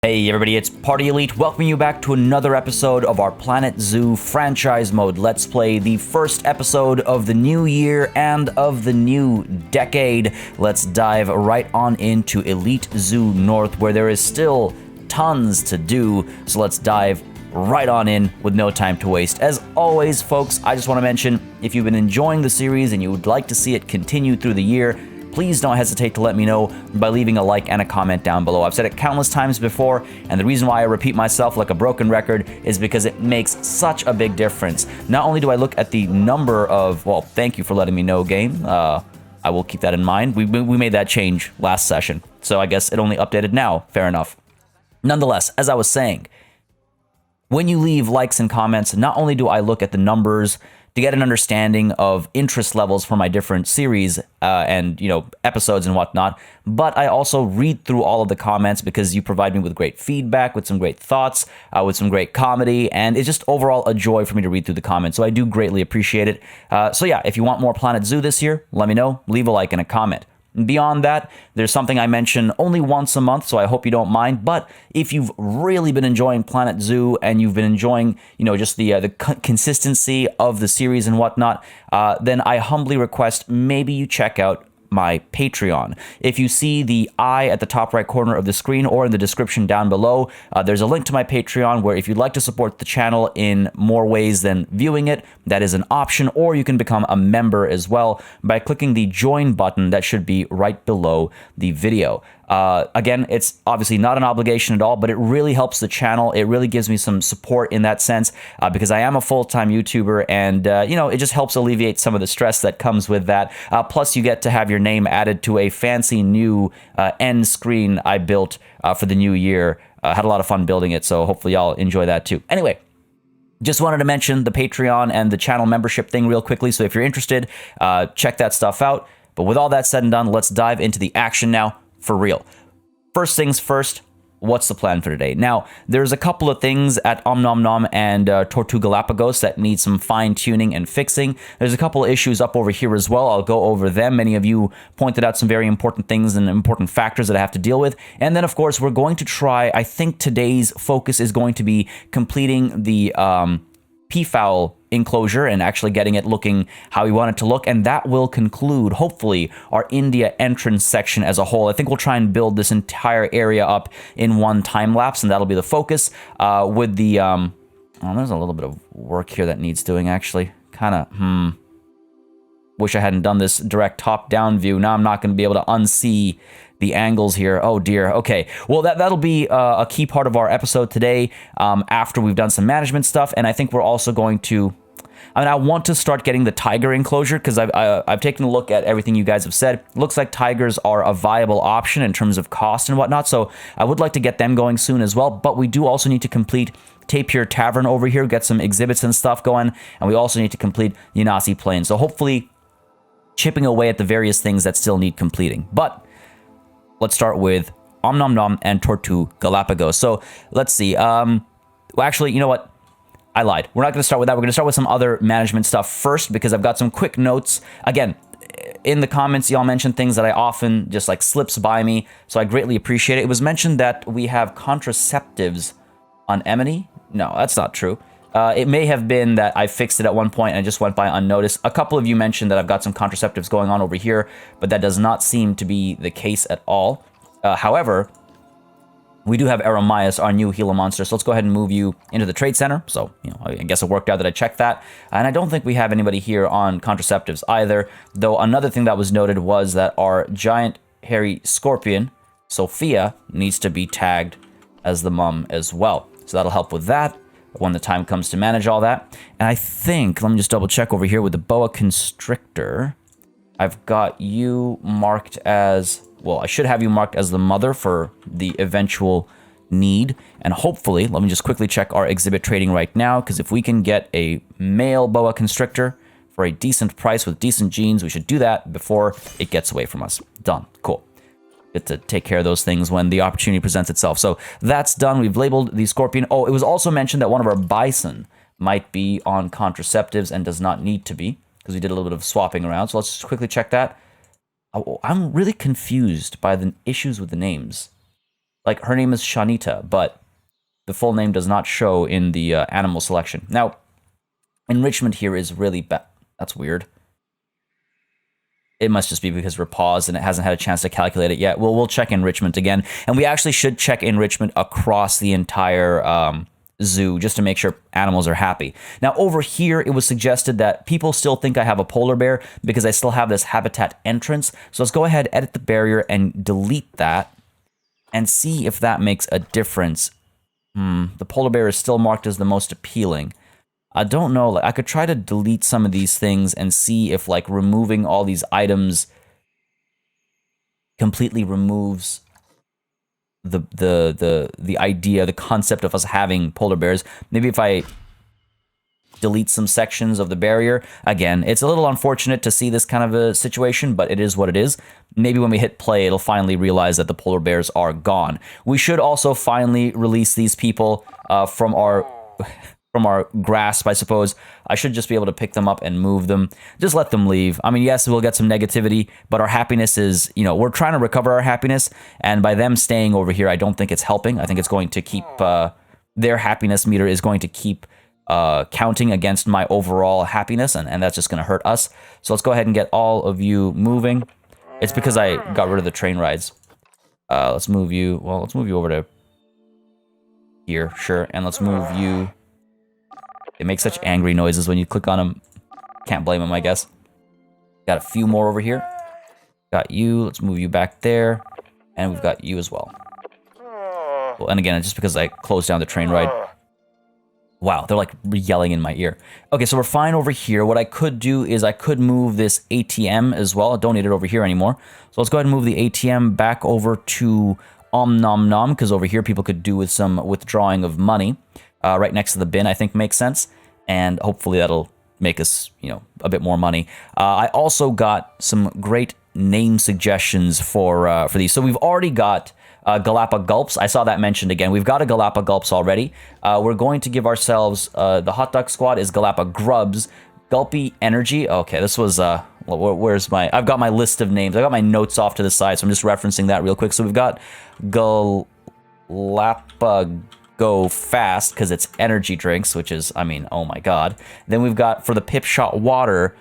Hey everybody, it's Party Elite, welcoming you back to another episode of our Planet Zoo franchise mode Let's Play, the first episode of the new year and of the new decade. Let's dive right on into Elite Zoo North, where there is still tons to do, so let's dive right on in with no time to waste. As always, folks, I just want to mention, if you've been enjoying the series and you would like to see it continue through the year, please don't hesitate to let me know by leaving a like and a comment down below. I've said it countless times before, and the reason why I repeat myself like a broken record is because it makes such a big difference. Not only do I look at the number of, well, thank you for letting me know, game. I will keep that in mind. We made that change last session, so I guess it only updated now. Fair enough. Nonetheless, as I was saying, when you leave likes and comments, not only do I look at the numbers to get an understanding of interest levels for my different series and, episodes and whatnot, but I also read through all of the comments because you provide me with great feedback, with some great thoughts, with some great comedy, and it's just overall a joy for me to read through the comments, so I do greatly appreciate it. So yeah, if you want more Planet Zoo this year, let me know, leave a like and a comment. Beyond that, there's something I mention only once a month, so I hope you don't mind, but if you've really been enjoying Planet Zoo and you've been enjoying, just the consistency of the series and whatnot, then I humbly request maybe you check out my Patreon. If you see the I at the top right corner of the screen or in the description down below, there's a link to my Patreon where if you'd like to support the channel in more ways than viewing it, that is an option, or you can become a member as well by clicking the join button that should be right below the video. Again, it's obviously not an obligation at all, but it really helps the channel. It really gives me some support in that sense because I am a full-time YouTuber and, it just helps alleviate some of the stress that comes with that. Plus, you get to have your name added to a fancy new end screen I built for the new year. Had a lot of fun building it, so hopefully y'all enjoy that too. Anyway, just wanted to mention the Patreon and the channel membership thing real quickly, so if you're interested, check that stuff out. But with all that said and done, let's dive into the action now. For real. First things first, what's the plan for today? Now, there's a couple of things at Om Nom Nom and Tortuga Galapagos that need some fine-tuning and fixing. There's a couple of issues up over here as well. I'll go over them. Many of you pointed out some very important things and important factors that I have to deal with. And then, of course, we're going to try, I think today's focus is going to be completing the peafowl enclosure and actually getting it looking how we want it to look, and that will conclude, hopefully, our India entrance section as a whole. I think we'll try and build this entire area up in one time lapse, and that'll be the focus. With the, there's a little bit of work here that needs doing, actually. Wish I hadn't done this direct top-down view. Now I'm not going to be able to unsee the angles here. Oh dear. Okay. Well, that'll be a key part of our episode today after we've done some management stuff, and I think we're also going to... I want to start getting the tiger enclosure because I've taken a look at everything you guys have said. Looks like tigers are a viable option in terms of cost and whatnot, so I would like to get them going soon as well, but we do also need to complete Tapir Tavern over here, get some exhibits and stuff going, and we also need to complete Yanasi Plain. So hopefully chipping away at the various things that still need completing. But let's start with Om Nom Nom and Tortuga Galapagos. So let's see. Well, actually, you know what? I lied. We're not going to start with that. We're going to start with some other management stuff first because I've got some quick notes. Again, in the comments, y'all mentioned things that I often just like slips by me, so I greatly appreciate it. It was mentioned that we have contraceptives on Emily. No, that's not true. It may have been that I fixed it at one point and it just went by unnoticed. A couple of you mentioned that I've got some contraceptives going on over here, but that does not seem to be the case at all. However, we do have Aromias, our new Gila monster, so let's go ahead and move you into the trade center. So, I guess it worked out that I checked that. And I don't think we have anybody here on contraceptives either, though another thing that was noted was that our giant hairy scorpion, Sophia, needs to be tagged as the mum as well. So that'll help with that when the time comes to manage all that. And I think, let me just double check over here with the boa constrictor. I've got you marked as... Well, I should have you marked as the mother for the eventual need. And hopefully, let me just quickly check our exhibit trading right now, because if we can get a male boa constrictor for a decent price with decent genes, we should do that before it gets away from us. Done. Cool. Get to take care of those things when the opportunity presents itself. So that's done. We've labeled the scorpion. Oh, it was also mentioned that one of our bison might be on contraceptives and does not need to be, because we did a little bit of swapping around. So let's just quickly check that. I'm really confused by the issues with the names. Like, her name is Shanita, but the full name does not show in the animal selection. Now, enrichment here is really bad. That's weird. It must just be because we're paused and it hasn't had a chance to calculate it yet. We'll check enrichment again. And we actually should check enrichment across the entire zoo just to make sure animals are happy. Now, over here, it was suggested that people still think I have a polar bear because I still have this habitat entrance. So let's go ahead, edit the barrier, and delete that and see if that makes a difference. The polar bear is still marked as the most appealing. I don't know, like, I could try to delete some of these things and see if, like, removing all these items completely removes the idea, the concept of us having polar bears. Maybe if I delete some sections of the barrier. Again, it's a little unfortunate to see this kind of a situation, but it is what it is. Maybe when we hit play, it'll finally realize that the polar bears are gone. We should also finally release these people from our grasp, I suppose. I should just be able to pick them up and move them. Just let them leave. I mean, yes, we'll get some negativity, but our happiness is, we're trying to recover our happiness, and by them staying over here, I don't think it's helping. I think it's going to keep, their happiness meter is going to keep counting against my overall happiness, and that's just going to hurt us. So let's go ahead and get all of you moving. It's because I got rid of the train rides. Let's move you over to here, sure, and let's move you. They make such angry noises when you click on them. Can't blame them, I guess. Got a few more over here. Got you. Let's move you back there. And we've got you as well. Well, and again, it's just because I closed down the train ride. Wow, they're like yelling in my ear. Okay, so we're fine over here. What I could do is I could move this ATM as well. I don't need it over here anymore. So let's go ahead and move the ATM back over to Om Nom Nom, because over here people could do with some withdrawing of money. Right next to the bin, I think makes sense. And hopefully that'll make us, a bit more money. I also got some great name suggestions for these. So we've already got Galapagulps. I saw that mentioned again. We've got a Galapagulps already. We're going to give ourselves, the Hot Dog Squad is Galapagrubs. Gulpy Energy. Okay, this was, where's my, I've got my list of names. I got my notes off to the side, so I'm just referencing that real quick. So we've got Galapagos. Go fast because it's energy drinks, which is, I mean, oh my god. Then we've got for the Pip Shot Water,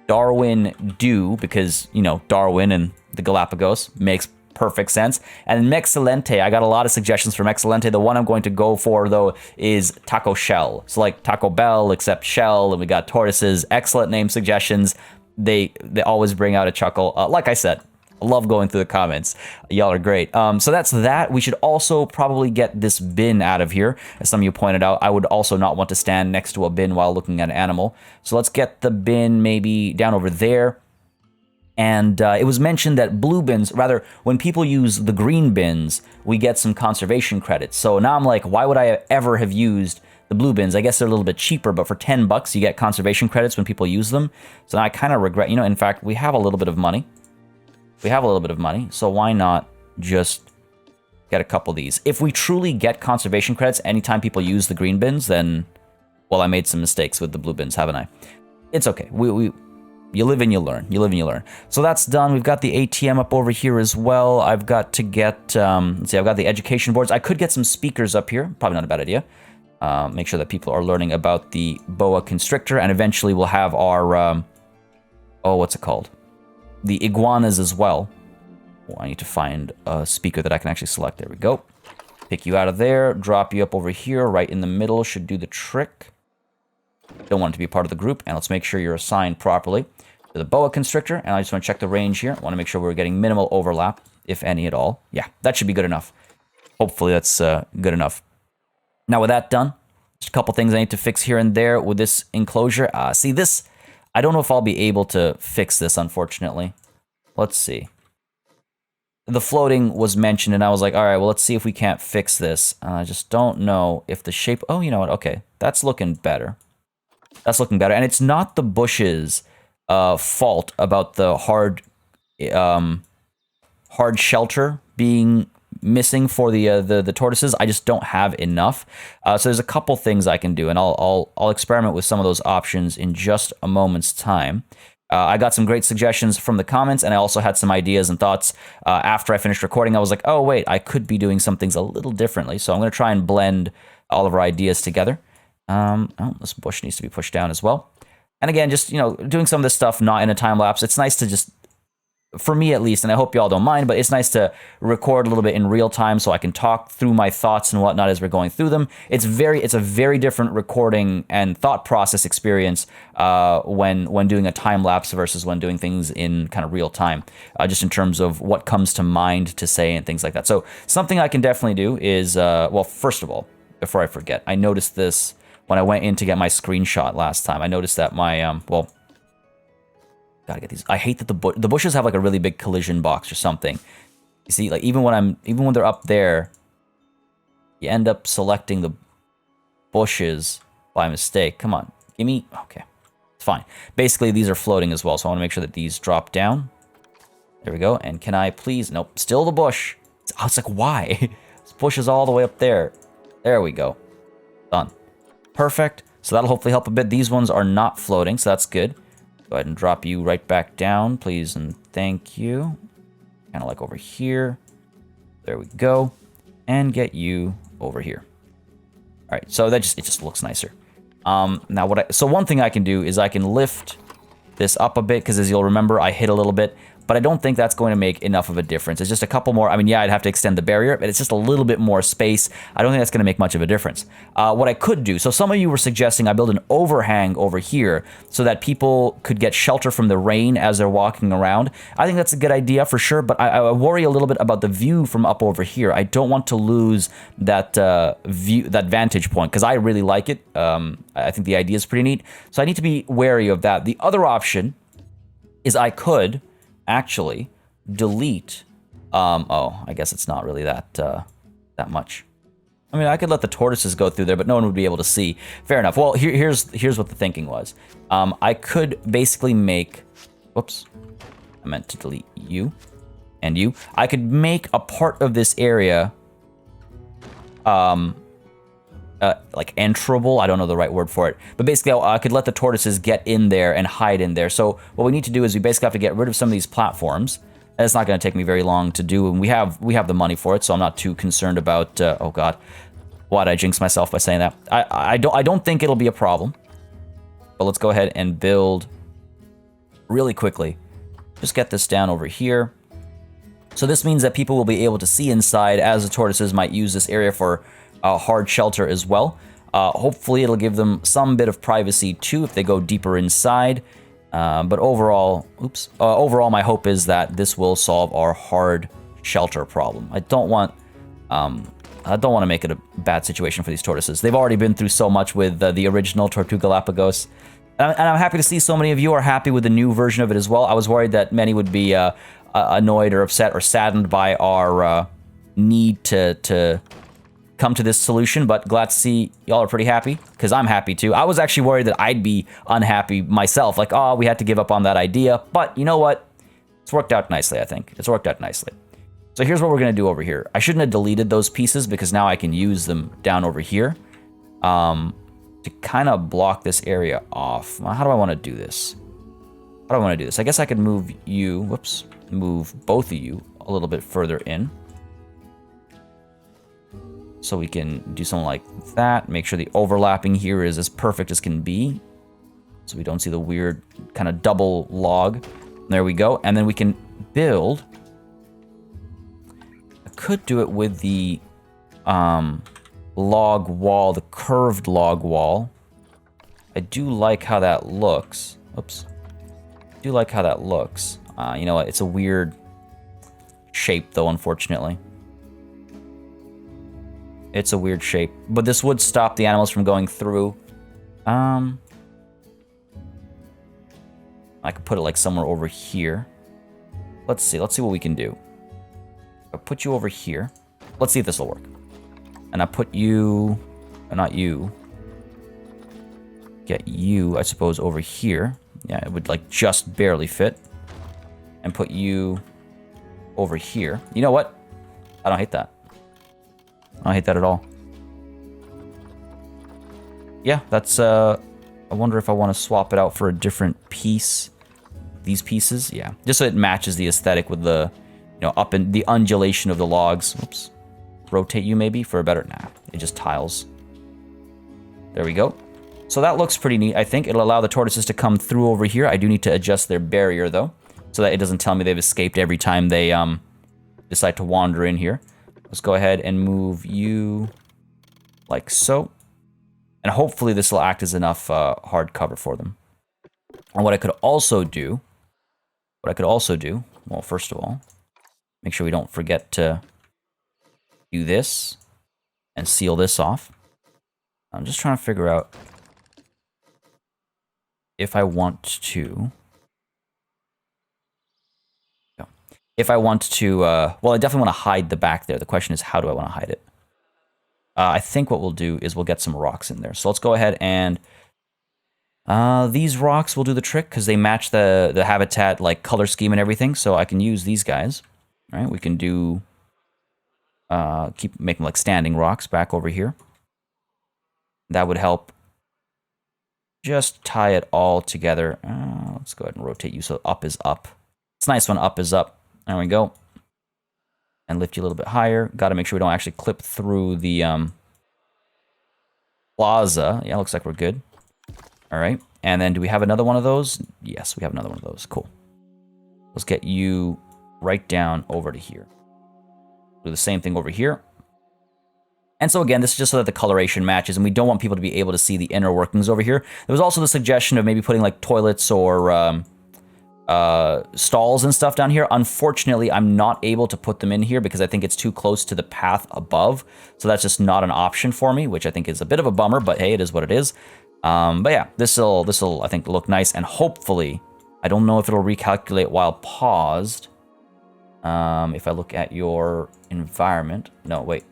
Darwin Dew, because, Darwin and the Galapagos makes perfect sense. And Mexcellente, I got a lot of suggestions for Mexcellente. The one I'm going to go for, though, is Taco Shell. So like Taco Bell, except Shell, and we got Tortoises. Excellent name suggestions. They always bring out a chuckle. Like I said, I love going through the comments. Y'all are great. So that's that. We should also probably get this bin out of here. As some of you pointed out, I would also not want to stand next to a bin while looking at an animal. So let's get the bin maybe down over there. And it was mentioned that blue bins, rather, when people use the green bins, we get some conservation credits. So now I'm like, why would I ever have used the blue bins? I guess they're a little bit cheaper, but for $10, you get conservation credits when people use them. So now I kind of regret, in fact, we have a little bit of money. So why not just get a couple of these? If we truly get conservation credits anytime people use the green bins, then, well, I made some mistakes with the blue bins, haven't I? It's okay. You live and you learn. So that's done. We've got the ATM up over here as well. I've got to get, let's see, I've got the education boards. I could get some speakers up here. Probably not a bad idea. Make sure that people are learning about the boa constrictor, and eventually we'll have our, what's it called? The iguanas as well. Oh, I need to find a speaker that I can actually select. There we go. Pick you out of there, drop you up over here, right in the middle, should do the trick. Don't want it to be part of the group, and let's make sure you're assigned properly to the boa constrictor, and I just want to check the range here. I want to make sure we're getting minimal overlap, if any at all. Yeah, that should be good enough. Hopefully that's good enough. Now with that done, just a couple things I need to fix here and there with this enclosure. See this, I don't know if I'll be able to fix this, unfortunately. Let's see. The floating was mentioned, and I was like, all right, well, let's see if we can't fix this. I just don't know if the shape... Oh, you know what? Okay, that's looking better. And it's not the bushes' fault about the hard shelter being missing for the tortoises. I just don't have enough. So there's a couple things I can do, and I'll experiment with some of those options in just a moment's time. I got some great suggestions from the comments, and I also had some ideas and thoughts after I finished recording. I was like, oh, wait, I could be doing some things a little differently. So I'm going to try and blend all of our ideas together. Oh, this bush needs to be pushed down as well. And again, just, doing some of this stuff not in a time lapse. It's nice to just, for me at least, and I hope y'all don't mind, but it's nice to record a little bit in real time so I can talk through my thoughts and whatnot as we're going through them. It's a very different recording and thought process experience when doing a time lapse versus when doing things in kind of real time, just in terms of what comes to mind to say and things like that. So something I can definitely do is, well, first of all, before I forget, I noticed this when I went in to get my screenshot last time. I noticed that my, gotta get these. I hate that the bushes have like a really big collision box or something. You see, like even when they're up there, you end up selecting the bushes by mistake. Come on, give me. Okay, it's fine. Basically, these are floating as well, so I want to make sure that these drop down. There we go. And can I please? Nope, still the bush. It's like, why? This bush is all the way up there. There we go. Done. Perfect. So that'll hopefully help a bit. These ones are not floating, so that's good. Go ahead and drop you right back down, please, and thank you. Kind of like over here. There we go. And get you over here. All right, so it just looks nicer. Now so one thing I can do is I can lift this up a bit, because as you'll remember, I hit a little bit, but I don't think that's going to make enough of a difference. It's just a couple more. I mean, yeah, I'd have to extend the barrier, but it's just a little bit more space. I don't think that's going to make much of a difference. What I could do, so some of you were suggesting I build an overhang over here so that people could get shelter from the rain as they're walking around. I think that's a good idea for sure, but I worry a little bit about the view from up over here. I don't want to lose that that vantage point, because I really like it. I think the idea is pretty neat, so I need to be wary of that. The other option is I could actually delete I guess it's not really that much. I mean, I could let the tortoises go through there, but no one would be able to see. Fair enough. Well, here's what the thinking was. I could basically make, whoops, I meant to delete you and you. I could make a part of this area like enterable. I don't know the right word for it, but basically I could let the tortoises get in there and hide in there. So what we need to do is we basically have to get rid of some of these platforms. And it's not going to take me very long to do, and we have the money for it, so I'm not too concerned about. Oh God, why'd I jinx myself by saying that? I don't think it'll be a problem. But let's go ahead and build really quickly. Just get this down over here. So this means that people will be able to see inside, as the tortoises might use this area for hard shelter as well. Hopefully it'll give them some bit of privacy too if they go deeper inside. But overall, overall my hope is that this will solve our hard shelter problem. I don't want to make it a bad situation for these tortoises. They've already been through so much with the original Tortuga Galapagos. And I'm happy to see so many of you are happy with the new version of it as well. I was worried that many would be annoyed or upset or saddened by our need to come to this solution, but glad to see y'all are pretty happy, because I'm happy too. I was actually worried that I'd be unhappy myself, like, oh, we had to give up on that idea, but you know what? It's worked out nicely, I think. It's worked out nicely. So here's what we're going to do over here. I shouldn't have deleted those pieces, because now I can use them down over here to kind of block this area off. How do I want to do this? How do I want to do this? I guess I could move you, move both of you a little bit further in. So we can do something like that. Make sure the overlapping here is as perfect as can be, so we don't see the weird kind of double log. There we go. And then we can build. I could do it with the log wall, the curved log wall. I do like how that looks. Oops. I do like how that looks. You know what? It's a weird shape, though, unfortunately. It's a weird shape, but this would stop the animals from going through. I could put it like somewhere over here. Let's see what we can do. I'll put you over here. Let's see if this will work. And I put you, not you. Get you, I suppose, over here. Yeah, it would like just barely fit. And put you over here. You know what? I don't hate that. I don't hate that at all. Yeah, that's, I wonder if I want to swap it out for a different piece. these pieces, yeah. Just so it matches the aesthetic with the, you know, up in the undulation of the logs. Oops. Rotate you maybe for a better, nah, it just tiles. There we go. So that looks pretty neat, I think. It'll allow the tortoises to come through over here. I do need to adjust their barrier, though, so that it doesn't tell me they've escaped every time they decide to wander in here. Let's go ahead and move you like so. And hopefully this will act as enough hard cover for them. And what I could also do, well, first of all, make sure we don't forget to do this and seal this off. I'm just trying to figure out if I want to... If I want to... well, I definitely want to hide the back there. The question is, how do I want to hide it? I think what we'll do is we'll get some rocks in there. So let's go ahead and... these rocks will do the trick because they match the habitat, like, color scheme and everything. So I can use these guys. All right, we can do... keep making, like, standing rocks back over here. That would help just tie it all together. Let's go ahead and rotate you so up is up. It's nice when up is up. There we go. And lift you a little bit higher. Got to make sure we don't actually clip through the plaza. Yeah, looks like we're good. All right. And then do we have another one of those? Yes, we have another one of those. Cool. Let's get you right down over to here. Do the same thing over here. And so again, this is just so that the coloration matches, and we don't want people to be able to see the inner workings over here. There was also the suggestion of maybe putting like toilets or stalls and stuff down here. Unfortunately, I'm not able to put them in here because I think it's too close to the path above. So that's just not an option for me, which I think is a bit of a bummer, but hey, it is what it is. But yeah, this'll I think look nice, and hopefully, I don't know if it'll recalculate while paused. If I look at your environment, no, wait.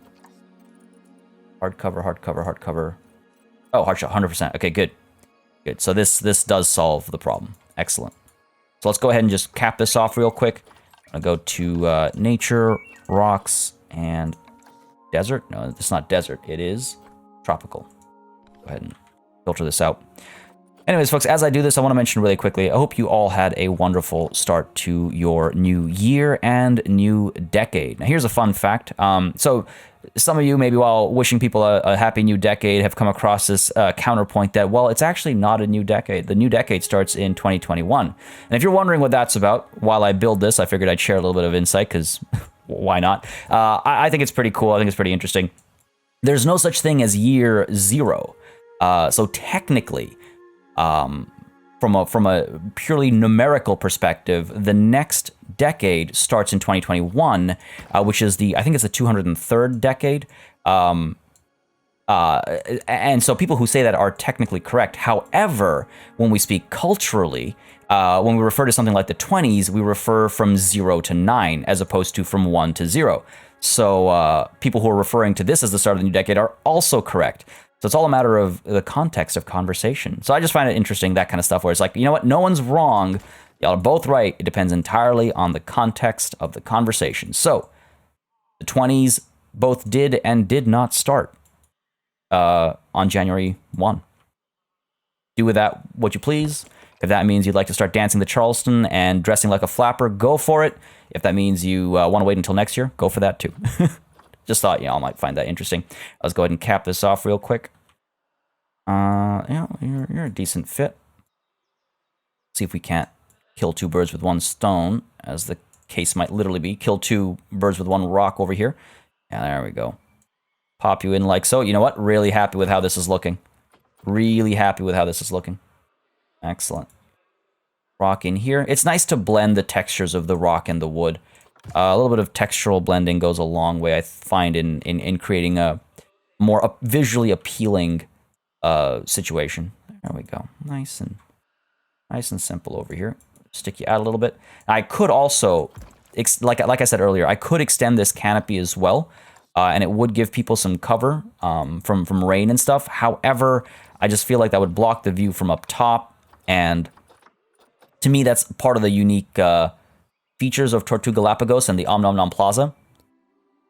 Hard cover, hard cover, hard cover. Oh, hard shot, 100%. Okay, good. Good. So this does solve the problem. Excellent. So let's go ahead and just cap this off real quick. I'll go to nature, rocks, and desert. No, it's not desert. It is tropical. Go ahead and filter this out. Anyways, folks, as I do this, I want to mention really quickly, I hope you all had a wonderful start to your new year and new decade. Now, here's a fun fact. So some of you, maybe while wishing people a happy new decade, have come across this counterpoint that, well, it's actually not a new decade. The new decade starts in 2021. And if you're wondering what that's about, while I build this, I figured I'd share a little bit of insight, because why not? I think it's pretty cool. I think it's pretty interesting. There's no such thing as year zero. So technically, from a purely numerical perspective, the next decade starts in 2021, which is I think it's the 203rd decade. And so people who say that are technically correct. However, when we speak culturally, when we refer to something like the 20s, we refer from 0 to 9, as opposed to from 1 to 0. So people who are referring to this as the start of the new decade are also correct. So it's all a matter of the context of conversation. So I just find it interesting, that kind of stuff, where it's like, you know what, no one's wrong. Y'all are both right. It depends entirely on the context of the conversation. So the 20s both did and did not start on January 1. Do with that what you please. If that means you'd like to start dancing the Charleston and dressing like a flapper, go for it. If that means you want to wait until next year, go for that too. Just thought y'all might find that interesting. Let's go ahead and cap this off real quick. Yeah, you're a decent fit. See if we can't kill two birds with one stone, as the case might literally be. Kill two birds with one rock over here. Yeah, there we go. Pop you in like so. You know what? Really happy with how this is looking. Really happy with how this is looking. Excellent. Rock in here. It's nice to blend the textures of the rock and the wood. A little bit of textural blending goes a long way, I find, in creating a more visually appealing situation. There we go. Nice and simple over here. Stick you out a little bit. I could also, like I said earlier, I could extend this canopy as well, and it would give people some cover from rain and stuff. However, I just feel like that would block the view from up top, and to me, that's part of the unique features of Tortuga Galapagos and the Om Nom Nom Plaza.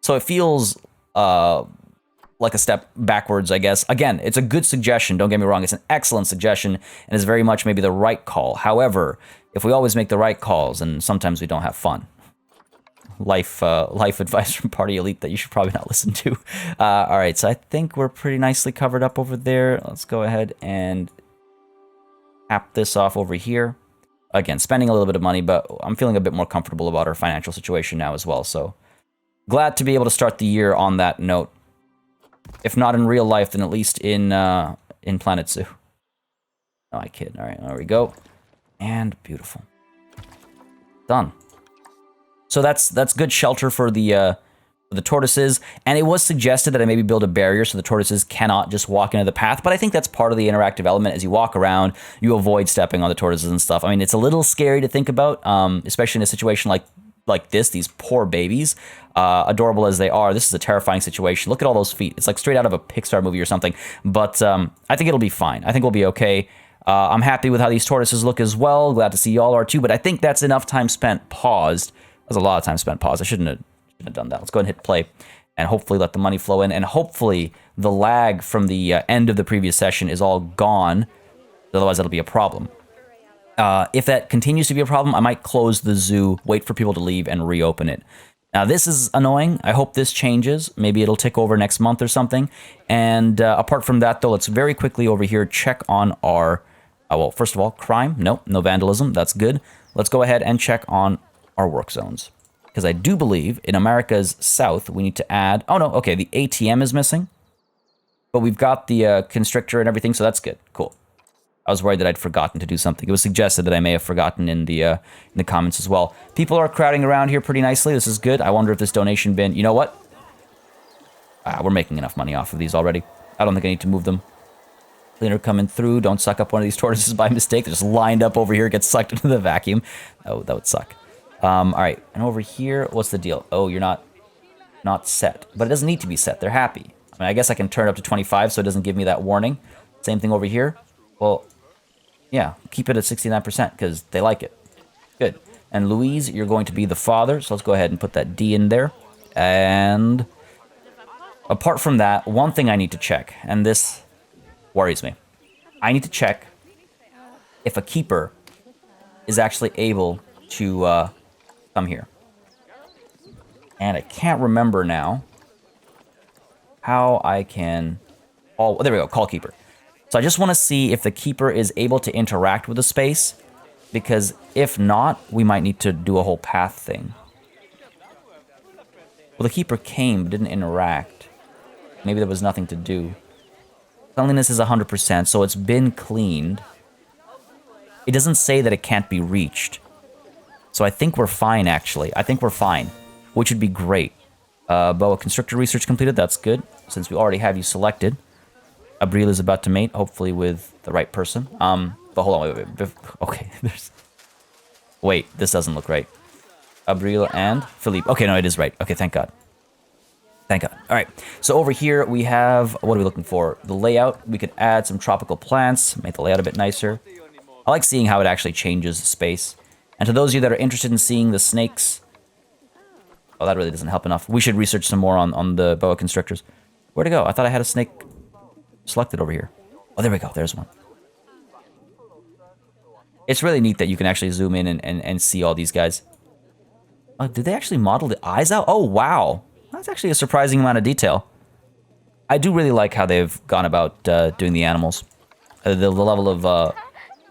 So it feels like a step backwards, I guess. Again, it's a good suggestion. Don't get me wrong. It's an excellent suggestion and is very much maybe the right call. However, if we always make the right calls, and sometimes we don't have fun. Life advice from Party Elite that you should probably not listen to. All right, so I think we're pretty nicely covered up over there. Let's go ahead and tap this off over here. Again, spending a little bit of money, but I'm feeling a bit more comfortable about our financial situation now as well. So glad to be able to start the year on that note. If not in real life, then at least in Planet Zoo. No, I kid. All right, there we go. And beautiful. Done. So that's good shelter for the tortoises, and it was suggested that I maybe build a barrier so the tortoises cannot just walk into the path, but I think that's part of the interactive element. As you walk around, you avoid stepping on the tortoises and stuff. I mean, it's a little scary to think about, especially in a situation like this, these poor babies, adorable as they are. This is a terrifying situation. Look at all those feet. It's like straight out of a Pixar movie or something, but I think it'll be fine. I think we'll be okay. I'm happy with how these tortoises look as well. Glad to see y'all are too, but I think that's enough time spent paused. That's a lot of time spent paused. I shouldn't have done that. Let's go ahead and hit play and hopefully let the money flow in, and hopefully the lag from the end of the previous session is all gone. Otherwise, that'll be a problem. If that continues to be a problem, I might close the zoo, wait for people to leave, and reopen it. Now, this is annoying. I hope this changes. Maybe it'll tick over next month or something. And apart from that, though, let's very quickly over here check on our... well, first of all, crime. Nope, no vandalism. That's good. Let's go ahead and check on our work zones. Because I do believe in America's South, we need to add... Oh, no, okay, the ATM is missing. But we've got the constrictor and everything, so that's good. Cool. I was worried that I'd forgotten to do something. It was suggested that I may have forgotten in the comments as well. People are crowding around here pretty nicely. This is good. I wonder if this donation bin... You know what? We're making enough money off of these already. I don't think I need to move them. Cleaner coming through. Don't suck up one of these tortoises by mistake. They're just lined up over here, get sucked into the vacuum. Oh, that would suck. All right, and over here, what's the deal? Oh, you're not set. But it doesn't need to be set. They're happy. I mean, I guess I can turn it up to 25 so it doesn't give me that warning. Same thing over here. Well, yeah, keep it at 69% because they like it. Good. And Louise, you're going to be the father, so let's go ahead and put that D in there. And apart from that, one thing I need to check, and this worries me. I need to check if a keeper is actually able to... come here. And I can't remember now how I can... Oh, there we go, call keeper. So I just want to see if the keeper is able to interact with the space, because if not, we might need to do a whole path thing. Well, the keeper came, but didn't interact. Maybe there was nothing to do. Cleanliness is 100%, so it's been cleaned. It doesn't say that it can't be reached. So I think we're fine, actually. I think we're fine, which would be great. Boa Constrictor research completed. That's good, since we already have you selected. Abril is about to mate, hopefully with the right person. But hold on, wait. Okay, there's... Wait, this doesn't look right. Abril and Philippe. Okay, no, it is right. Okay, thank God. Thank God. All right, so over here we have... What are we looking for? The layout. We could add some tropical plants, make the layout a bit nicer. I like seeing how it actually changes space. And to those of you that are interested in seeing the snakes... Oh, that really doesn't help enough. We should research some more on the boa constrictors. Where'd it go? I thought I had a snake selected over here. Oh, there we go. There's one. It's really neat that you can actually zoom in and see all these guys. Oh, did they actually model the eyes out? Oh, wow. That's actually a surprising amount of detail. I do really like how they've gone about doing the animals. The level of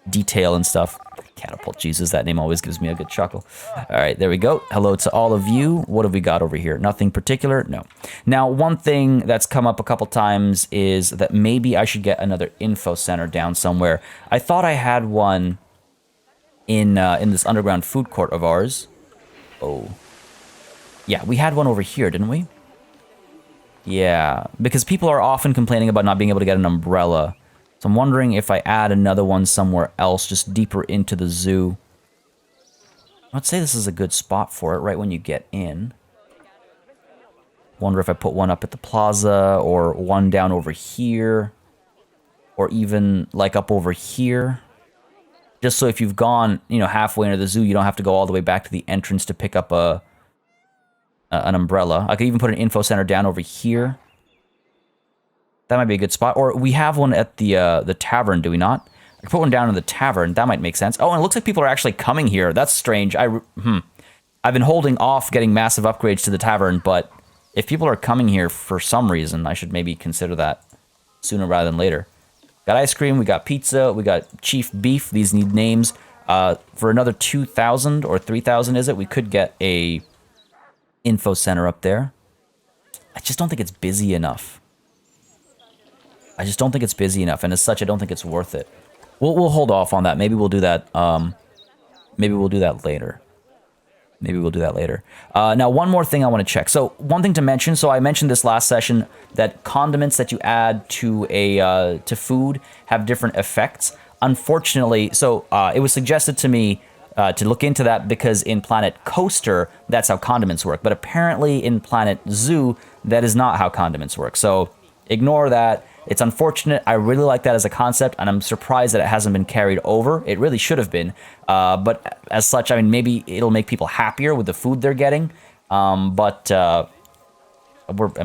detail and stuff. Catapult, Jesus, that name always gives me a good chuckle. All right, there we go. Hello to all of you. What have we got over here? Nothing particular? No. Now, one thing that's come up a couple times is that maybe I should get another info center down somewhere. I thought I had one in this underground food court of ours. Oh. Yeah, we had one over here, didn't we? Yeah, because people are often complaining about not being able to get an umbrella. So I'm wondering if I add another one somewhere else, just deeper into the zoo. I'd say this is a good spot for it, right when you get in. Wonder if I put one up at the plaza, or one down over here. Or even, like, up over here. Just so if you've gone, you know, halfway into the zoo, you don't have to go all the way back to the entrance to pick up an umbrella. I could even put an info center down over here. That might be a good spot. Or we have one at the tavern, do we not? I can put one down in the tavern. That might make sense. Oh, and it looks like people are actually coming here. That's strange. I've been holding off getting massive upgrades to the tavern, but if people are coming here for some reason, I should maybe consider that sooner rather than later. Got ice cream, we got pizza, we got chief beef. These need names. For another 2,000 or 3,000, is it? We could get a info center up there. I just don't think it's busy enough. And as such, I don't think it's worth it. We'll hold off on that. Maybe we'll do that. Maybe we'll do that later. Now, one more thing I want to check. So, one thing to mention. So, I mentioned this last session that condiments that you add to to food have different effects. Unfortunately, so it was suggested to me to look into that because in Planet Coaster, that's how condiments work. But apparently, in Planet Zoo, that is not how condiments work. So, ignore that. It's unfortunate. I really like that as a concept, and I'm surprised that it hasn't been carried over. It really should have been. But as such, I mean, maybe it'll make people happier with the food they're getting. And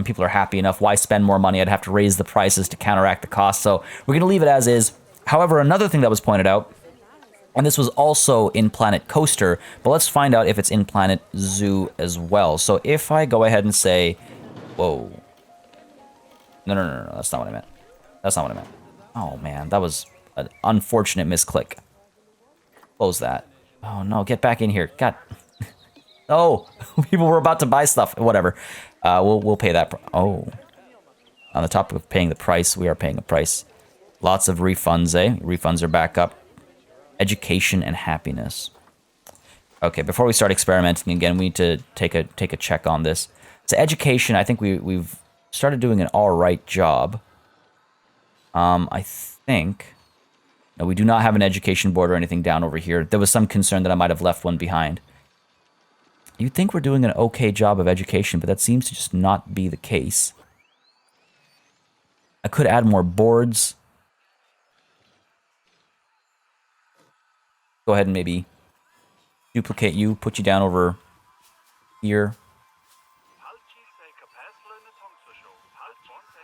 people are happy enough. Why spend more money? I'd have to raise the prices to counteract the cost. So we're going to leave it as is. However, another thing that was pointed out, and this was also in Planet Coaster, but let's find out if it's in Planet Zoo as well. So if I go ahead and say, whoa. No, that's not what I meant. Oh, man, that was an unfortunate misclick. Close that. Oh, no, get back in here. God. Oh, people were about to buy stuff. Whatever. We'll pay that. Oh. On the topic of paying the price, we are paying a price. Lots of refunds, eh? Refunds are back up. Education and happiness. Okay, before we start experimenting again, we need to take a check on this. So education, I think we've started doing an all right job. I think... No, we do not have an education board or anything down over here. There was some concern that I might have left one behind. You'd think we're doing an okay job of education, but that seems to just not be the case. I could add more boards. Go ahead and maybe duplicate you, put you down over here.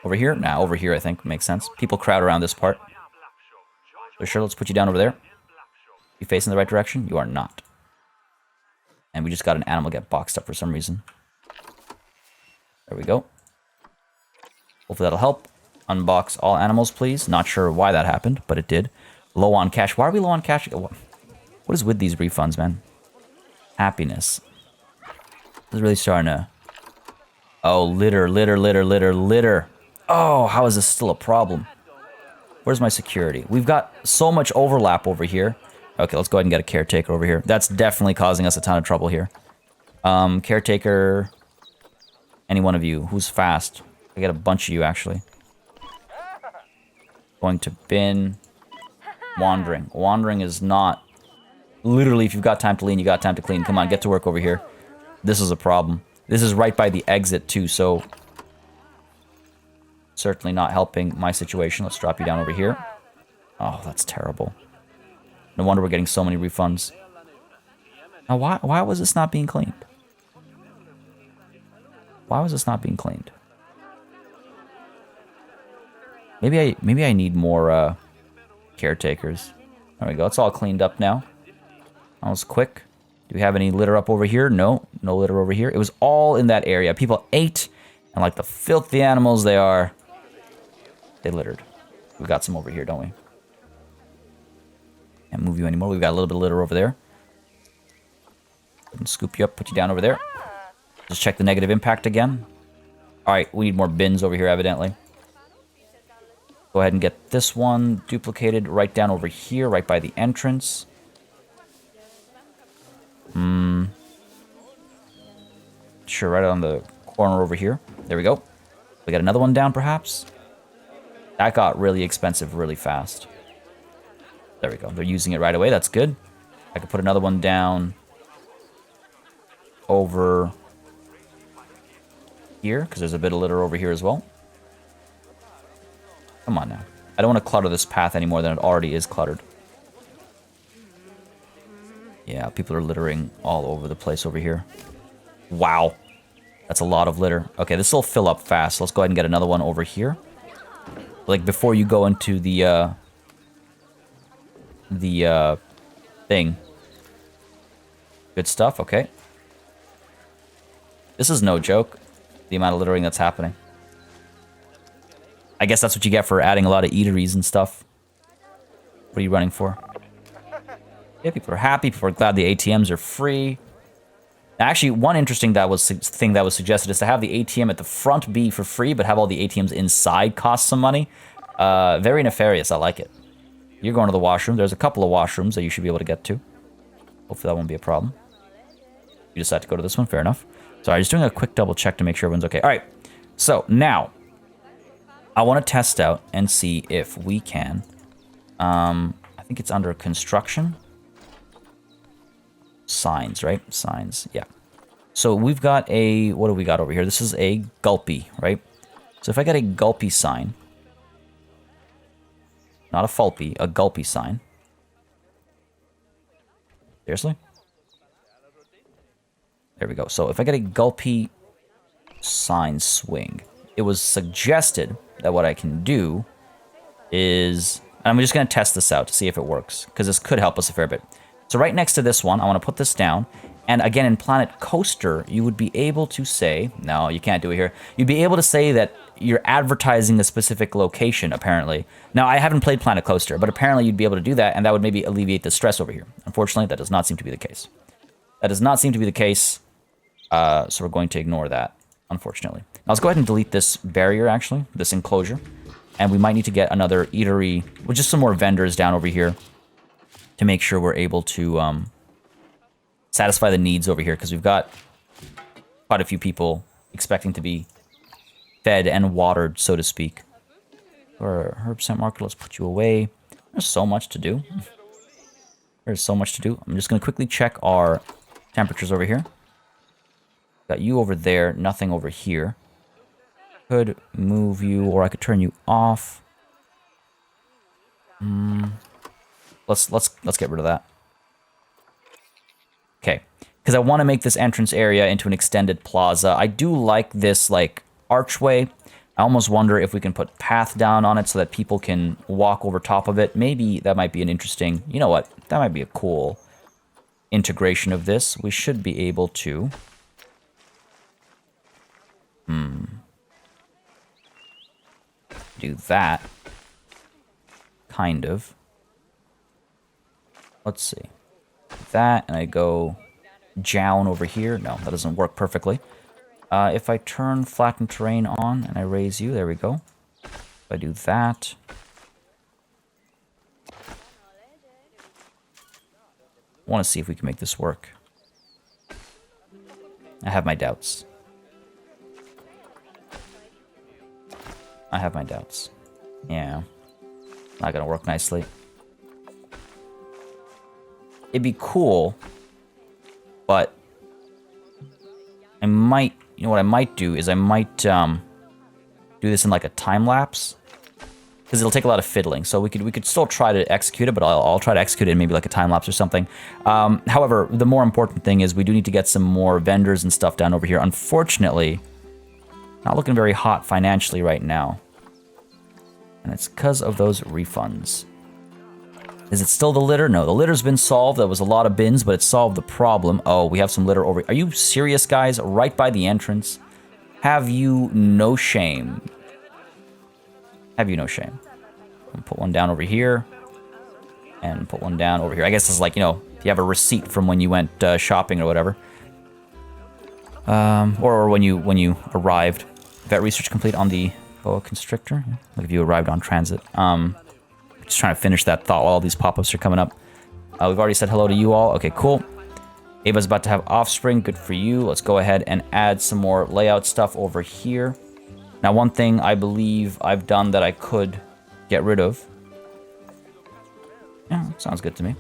Over here? Nah, over here I think makes sense. People crowd around this part. So sure, let's put you down over there. You facing the right direction? You are not. And we just got an animal get boxed up for some reason. There we go. Hopefully that'll help. Unbox all animals, please. Not sure why that happened, but it did. Low on cash. Why are we low on cash? What is with these refunds, man? Happiness. This is really starting to... Oh, litter. Oh, how is this still a problem? Where's my security? We've got so much overlap over here. Okay, let's go ahead and get a caretaker over here. That's definitely causing us a ton of trouble here. Caretaker... Any one of you. Who's fast? I got a bunch of you, actually. Going to bin. Wandering. Wandering is not... Literally, if you've got time to lean, you got time to clean. Come on, get to work over here. This is a problem. This is right by the exit, too, so... Certainly not helping my situation. Let's drop you down over here. Oh, that's terrible. No wonder we're getting so many refunds. Now, why was this not being cleaned? Why was this not being cleaned? Maybe I need more caretakers. There we go. It's all cleaned up now. That was quick. Do we have any litter up over here? No. No litter over here. It was all in that area. People ate, and like the filthy animals they are, they littered. We got some over here, don't we? Can't move you anymore. We've got a little bit of litter over there. And scoop you up, put you down over there. Just check the negative impact again. Alright, we need more bins over here, evidently. Go ahead and get this one duplicated right down over here, right by the entrance. Sure, right on the corner over here. There we go. We got another one down, perhaps? That got really expensive really fast. There we go. They're using it right away. That's good. I could put another one down over here, because there's a bit of litter over here as well. Come on now. I don't want to clutter this path any more than it already is cluttered. Yeah, people are littering all over the place over here. Wow. That's a lot of litter. Okay, this will fill up fast. Let's go ahead and get another one over here. Like, before you go into the thing. Good stuff, okay. This is no joke, the amount of littering that's happening. I guess that's what you get for adding a lot of eateries and stuff. What are you running for? Yeah, people are happy. People are glad the ATMs are free. Actually, one interesting thing that was suggested is to have the ATM at the front be for free, but have all the ATMs inside cost some money. Very nefarious. I like it. You're going to the washroom. There's a couple of washrooms that you should be able to get to. Hopefully that won't be a problem. You decide to go to this one. Fair enough. Sorry, just doing a quick double check to make sure everyone's okay. All right. So now, I want to test out and see if we can. I think it's under construction. Signs, right? Signs, yeah. So we've got a, what do we got over here? This is a gulpy, right? So if I get a gulpy sign, not a fulpy, a gulpy sign. Seriously? There we go. So if I get a gulpy sign swing, it was suggested that what I can do is, and I'm just going to test this out to see if it works, because this could help us a fair bit. So right next to this one, I want to put this down. And again, in Planet Coaster, you would be able to say, no, you can't do it here. You'd be able to say that you're advertising a specific location, apparently. Now, I haven't played Planet Coaster, but apparently you'd be able to do that, and that would maybe alleviate the stress over here. Unfortunately, that does not seem to be the case. That does not seem to be the case, so we're going to ignore that, unfortunately. Now, let's go ahead and delete this barrier, actually, this enclosure. And we might need to get another eatery, with just some more vendors down over here to make sure we're able to satisfy the needs over here, because we've got quite a few people expecting to be fed and watered, so to speak. For herb scent marker, let's put you away. There's so much to do. There's so much to do. I'm just going to quickly check our temperatures over here. Got you over there, nothing over here. Could move you, or I could turn you off. Let's get rid of that. Okay, because I want to make this entrance area into an extended plaza. I do like this, like, archway. I almost wonder if we can put path down on it so that people can walk over top of it. Maybe that might be an interesting, you know what, that might be a cool integration of this. We should be able to. Do that. Kind of. Let's see. That, and I go down over here. No, that doesn't work perfectly. If I turn flattened terrain on and I raise you, there we go. If I do that. I want to see if we can make this work. I have my doubts. I have my doubts. Yeah. Not gonna work nicely. It'd be cool, but I might, you know what I might do is I might do this in like a time lapse, because it'll take a lot of fiddling. So we could still try to execute it, but I'll try to execute it in maybe like a time lapse or something. However, the more important thing is we do need to get some more vendors and stuff down over here. Unfortunately, not looking very hot financially right now, and it's because of those refunds. Is it still the litter? No, the litter's been solved. There was a lot of bins, but it solved the problem. Oh, we have some litter over... Are you serious, guys? Right by the entrance? Have you no shame? Have you no shame? I'll put one down over here. And put one down over here. I guess it's like, you know, if you have a receipt from when you went shopping or whatever. Or when you arrived. Vet research complete on the boa constrictor. Like if you arrived on transit. Just trying to finish that thought while all these pop-ups are coming up. We've already said hello to you all. Okay, cool. Ava's about to have offspring. Good for you. Let's go ahead and add some more layout stuff over here. Now, one thing I believe I've done that I could get rid of. Yeah, sounds good to me.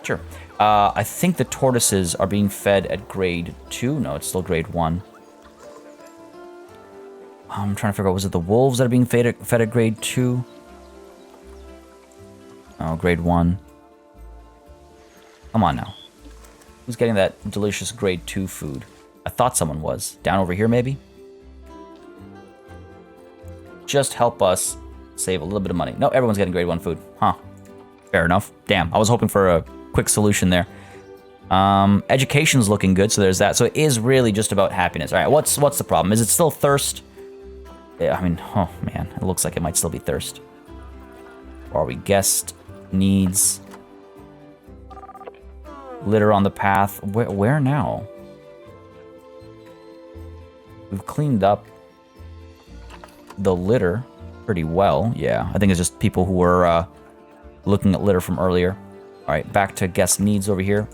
Sure. I think the tortoises are being fed at grade 2. No, it's still grade 1. I'm trying to figure out, was it the wolves that are being fed at grade 2? Oh, grade 1. Come on now. Who's getting that delicious grade 2 food? I thought someone was. Down over here, maybe? just help us save a little bit of money. No, everyone's getting grade 1 food. Huh. Fair enough. Damn, I was hoping for a quick solution there. Education's looking good, so there's that. So it is really just about happiness. All right, what's the problem? Is it still thirst? Yeah, I mean, oh man, it looks like it might still be thirst. Or are we guest needs? Litter on the path. Where now? We've cleaned up the litter pretty well. Yeah, I think it's just people who were looking at litter from earlier. All right, back to guest needs over here.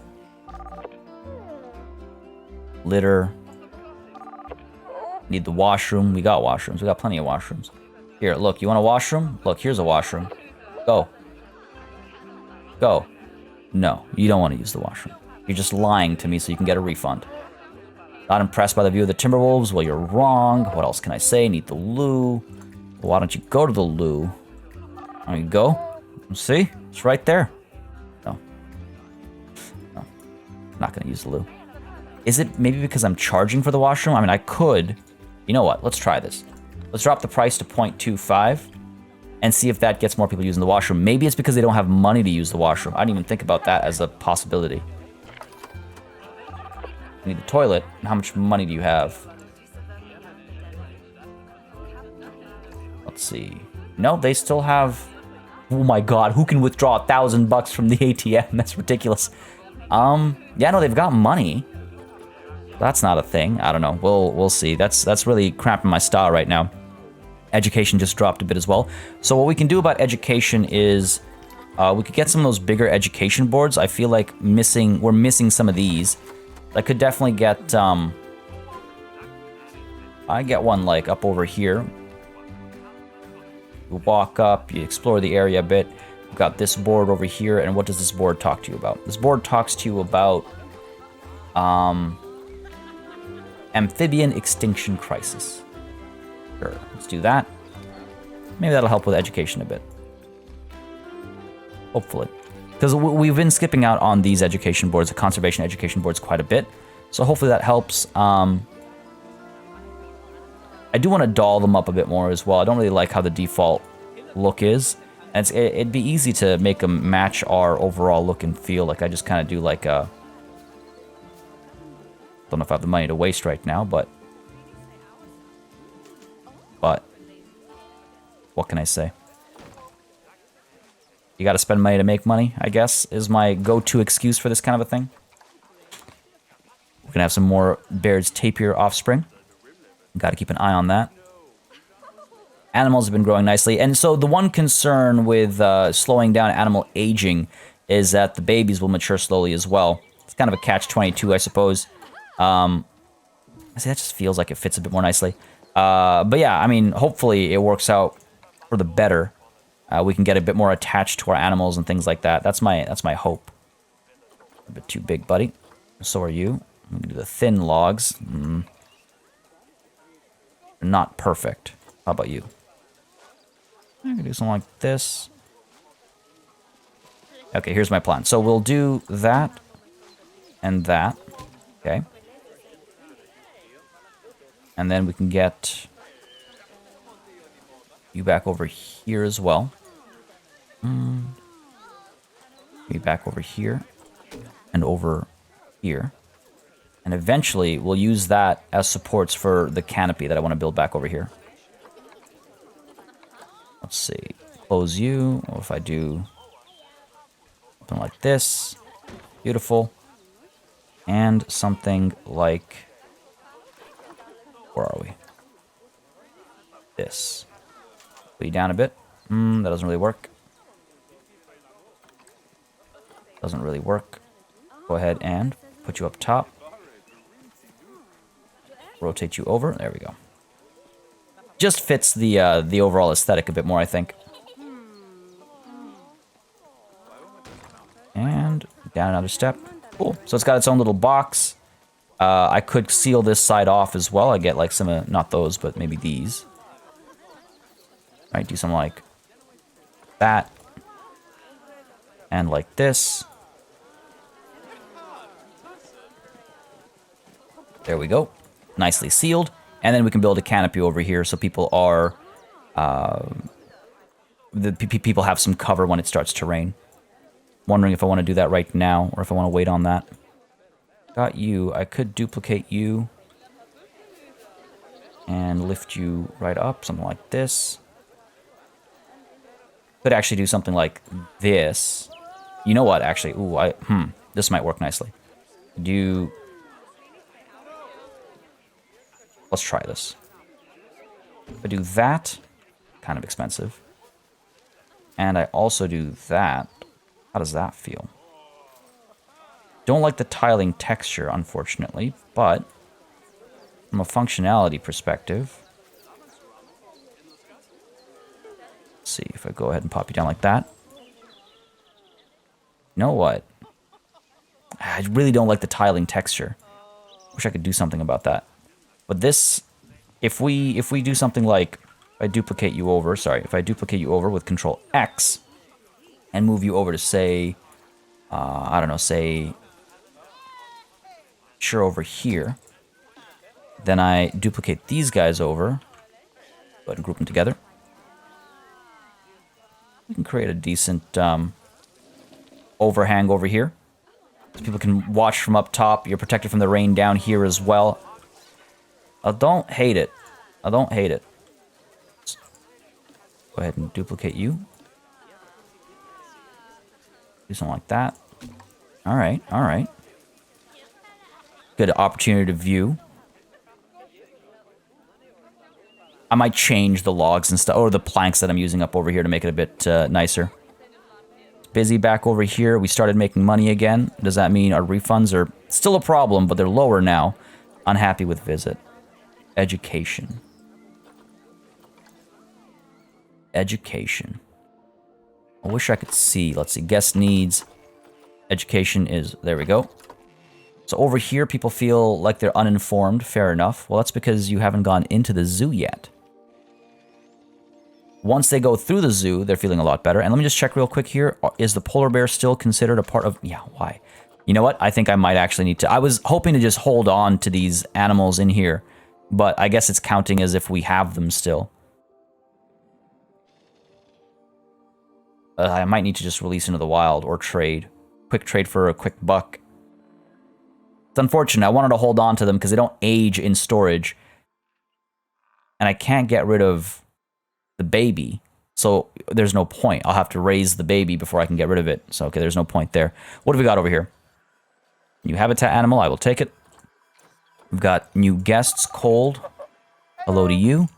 Litter. Need the washroom. We got washrooms. We got plenty of washrooms. Here, look. You want a washroom? Look, here's a washroom. Go. Go. No, you don't want to use the washroom. You're just lying to me so you can get a refund. Not impressed by the view of the Timberwolves? Well, you're wrong. What else can I say? Need the loo. Well, why don't you go to the loo? There you go. See? It's right there. No. No. I'm not going to use the loo. Is it maybe because I'm charging for the washroom? I mean, I could. You know what? Let's try this. Let's drop the price to 0.25 and see if that gets more people using the washroom. Maybe it's because they don't have money to use the washroom. I didn't even think about that as a possibility. You need the toilet. How much money do you have? Let's see. No, they still have... Oh my god, who can withdraw $1,000 from the ATM? That's ridiculous. Yeah, no, they've got money. That's not a thing. I don't know. We'll see. That's really cramping my style right now. Education just dropped a bit as well. So what we can do about education is we could get some of those bigger education boards. I feel like we're missing some of these. I could definitely get I get one like up over here. You walk up, you explore the area a bit. We've got this board over here, and what does this board talk to you about? This board talks to you about amphibian extinction crisis. Sure, let's do that. Maybe that'll help with education a bit. Hopefully. Because we've been skipping out on these education boards, the conservation education boards, quite a bit. So hopefully that helps. I do want to doll them up a bit more as well. I don't really like how the default look is. And it'd be easy to make them match our overall look and feel. Like I just kind of do like a... Don't know if I have the money to waste right now, but what can I say? You gotta spend money to make money, I guess, is my go-to excuse for this kind of a thing. We're gonna have some more Baird's tapir offspring. Gotta keep an eye on that. Animals have been growing nicely, and so the one concern with slowing down animal aging is that the babies will mature slowly as well. It's kind of a catch-22, I suppose. I see, that just feels like it fits a bit more nicely. But yeah, I mean, hopefully it works out for the better. We can get a bit more attached to our animals and things like that. That's my hope. A bit too big, buddy. So are you. I'm gonna do the thin logs. Not perfect. How about you? I'm gonna do something like this. Okay, here's my plan. So we'll do that and that. Okay. And then we can get you back over here as well. Maybe back over here and over here. And eventually we'll use that as supports for the canopy that I want to build back over here. Let's see. Close you. Or if I do something like this. Beautiful. And something like... Where are we? This. Put you down a bit. That doesn't really work. Doesn't really work. Go ahead and put you up top. Rotate you over. There we go. Just fits the overall aesthetic a bit more, I think. And down another step. Cool. So it's got its own little box. I could seal this side off as well. I get like some, not those, but maybe these. Might do something like that. And like this. There we go. Nicely sealed. And then we can build a canopy over here so people are people have some cover when it starts to rain. Wondering if I want to do that right now or if I want to wait on that. Got you. I could duplicate you and lift you right up, something like this. Could actually do something like this. You know what? Actually, ooh, this might work nicely. Let's try this. If I do that, kind of expensive. And I also do that. How does that feel? Don't like the tiling texture, unfortunately, but from a functionality perspective, let's see if I go ahead and pop you down like that. You know what? I really don't like the tiling texture. Wish I could do something about that. But this, if we do something like, if I duplicate you over with Control X and move you over to say, I don't know, say, sure, over here. Then I duplicate these guys over. Go ahead and group them together. We can create a decent overhang over here. So people can watch from up top. You're protected from the rain down here as well. I don't hate it. I don't hate it. Let's go ahead and duplicate you. Do something like that. Alright, alright. Good opportunity to view. I might change the logs and stuff, or the planks that I'm using up over here to make it a bit nicer. It's busy back over here. We started making money again. Does that mean our refunds are still a problem, but they're lower now? Unhappy with visit. Education. Education. I wish I could see. Let's see. Guest needs. Education is... There we go. So over here, people feel like they're uninformed. Fair enough. Well, that's because you haven't gone into the zoo yet. Once they go through the zoo, they're feeling a lot better. And let me just check real quick here. Is the polar bear still considered a part of... Yeah, why? You know what? I think I might actually need to... I was hoping to just hold on to these animals in here. But I guess it's counting as if we have them still. I might need to just release into the wild or trade. Quick trade for a quick buck. It's unfortunate. I wanted to hold on to them because they don't age in storage. And I can't get rid of the baby. So there's no point. I'll have to raise the baby before I can get rid of it. So, okay, there's no point there. What have we got over here? New habitat animal. I will take it. We've got new guests. Cold. Hello to you.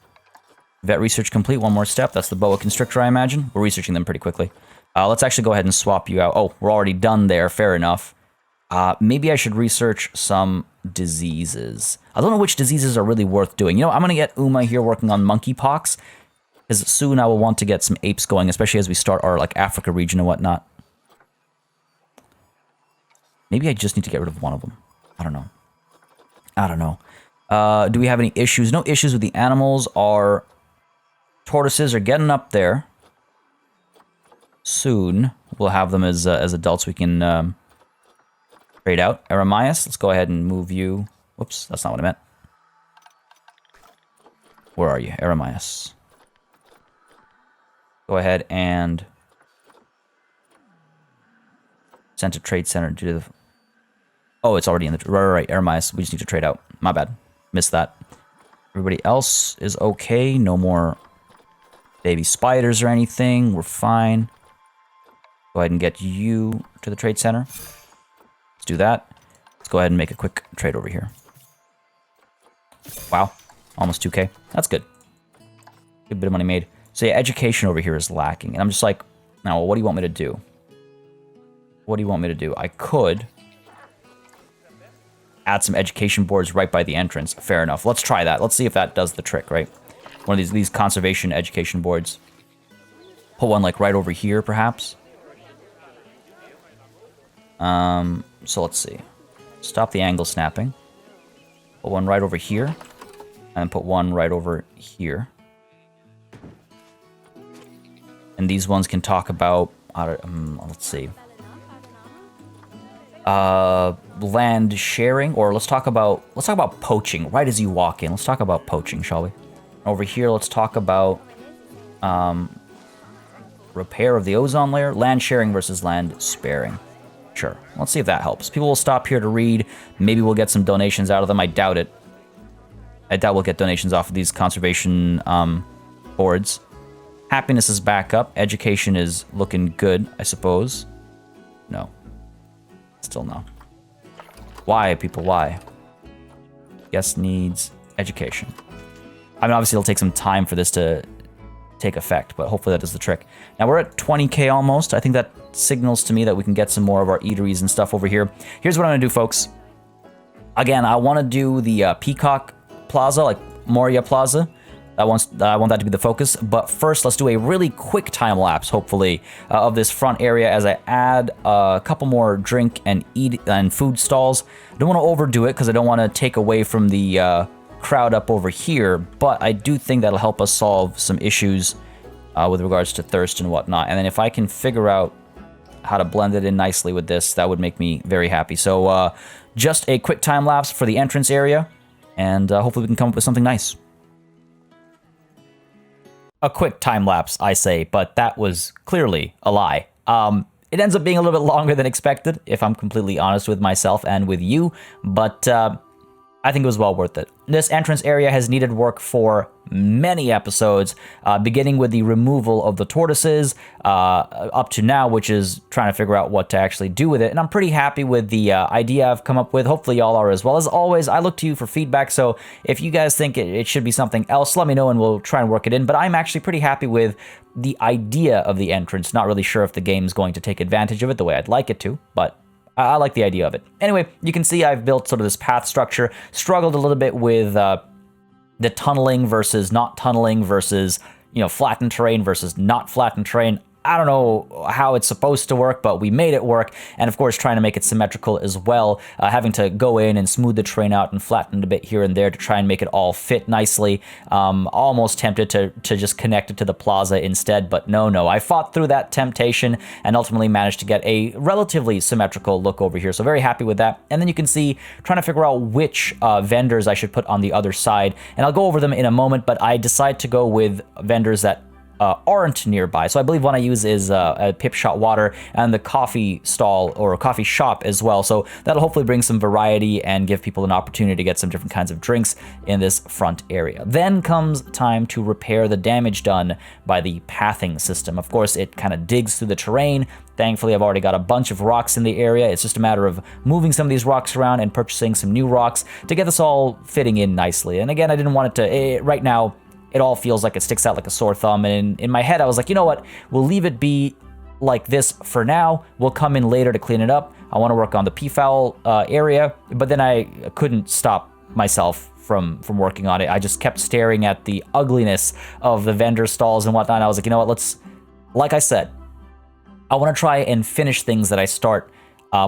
Vet research complete. One more step. That's the boa constrictor, I imagine. We're researching them pretty quickly. Let's actually go ahead and swap you out. Oh, we're already done there. Fair enough. Maybe I should research some diseases. I don't know which diseases are really worth doing. You know, I'm going to get Uma here working on monkeypox. Because soon I will want to get some apes going, especially as we start our, like, Africa region and whatnot. Maybe I just need to get rid of one of them. I don't know. I don't know. Do we have any issues? No issues with the animals. Our tortoises are getting up there. Soon we'll have them as adults we can trade out. Eremias, let's go ahead and move you. Whoops, that's not what I meant. Where are you? Eremias. Go ahead and send to trade center due to the... Oh, it's already in the... Right. Eremias, we just need to trade out. My bad. Missed that. Everybody else is okay. No more baby spiders or anything. We're fine. Go ahead and get you to the trade center. Let's do that. Let's go ahead and make a quick trade over here. Wow. Almost 2K. That's good. Good bit of money made. So yeah, education over here is lacking. And I'm just like, now, what do you want me to do? What do you want me to do? I could add some education boards right by the entrance. Fair enough. Let's try that. Let's see if that does the trick, right? One of these conservation education boards. Put one like right over here, perhaps. So let's see. Stop the angle snapping. Put one right over here. And put one right over here. And these ones can talk about, let's see. Land sharing, or let's talk about poaching right as you walk in. Let's talk about poaching, shall we? Over here, let's talk about Repair of the ozone layer. Land sharing versus land sparing. Sure. Let's see if that helps. People will stop here to read. Maybe we'll get some donations out of them. I doubt it. I doubt we'll get donations off of these conservation boards. Happiness is back up. Education is looking good, I suppose. No. Still no. Why, people? Why? Guest needs education. I mean, obviously it'll take some time for this to take effect, but hopefully that does the trick. Now we're at 20k almost. I think that signals to me that we can get some more of our eateries and stuff over here. Here's what I'm gonna do, folks. Again, I want to do the Peacock Plaza, like Moria Plaza. I want that to be the focus. But first, let's do a really quick time lapse, hopefully, of this front area as I add a couple more drink and eat and food stalls. I don't want to overdo it because I don't want to take away from the crowd up over here, but I do think that'll help us solve some issues with regards to thirst and whatnot. And then if I can figure out how to blend it in nicely with this, that would make me very happy. So just a quick time lapse for the entrance area, and hopefully we can come up with something nice. A quick time lapse, I say, but that was clearly a lie. It ends up being a little bit longer than expected, if I'm completely honest with myself and with you, but I think it was well worth it. This entrance area has needed work for many episodes, beginning with the removal of the tortoises up to now, which is trying to figure out what to actually do with it. And I'm pretty happy with the idea I've come up with. Hopefully y'all are as well. As always, I look to you for feedback, so if you guys think it should be something else, let me know and we'll try and work it in. But I'm actually pretty happy with the idea of the entrance. Not really sure if the game's going to take advantage of it the way I'd like it to, but I like the idea of it. Anyway, you can see I've built sort of this path structure, struggled a little bit with the tunneling versus not tunneling versus, flattened terrain versus not flattened terrain. I don't know how it's supposed to work, but we made it work. And of course, trying to make it symmetrical as well, having to go in and smooth the terrain out and flatten it a bit here and there to try and make it all fit nicely. Almost tempted to just connect it to the plaza instead, but no. I fought through that temptation and ultimately managed to get a relatively symmetrical look over here. So very happy with that. And then you can see, trying to figure out which vendors I should put on the other side. And I'll go over them in a moment, but I decide to go with vendors that aren't nearby. So I believe one I use is a Pip Shot Water and the coffee stall or a coffee shop as well. So that'll hopefully bring some variety and give people an opportunity to get some different kinds of drinks in this front area. Then comes time to repair the damage done by the pathing system. Of course, it kind of digs through the terrain. Thankfully, I've already got a bunch of rocks in the area. It's just a matter of moving some of these rocks around and purchasing some new rocks to get this all fitting in nicely. And again, I didn't want it to, right now, it all feels like it sticks out like a sore thumb. And in my head, I was like, you know what? We'll leave it be like this for now. We'll come in later to clean it up. I want to work on the peafowl area, but then I couldn't stop myself from working on it. I just kept staring at the ugliness of the vendor stalls and whatnot. And I was like, you know what? Like I said, I want to try and finish things that I start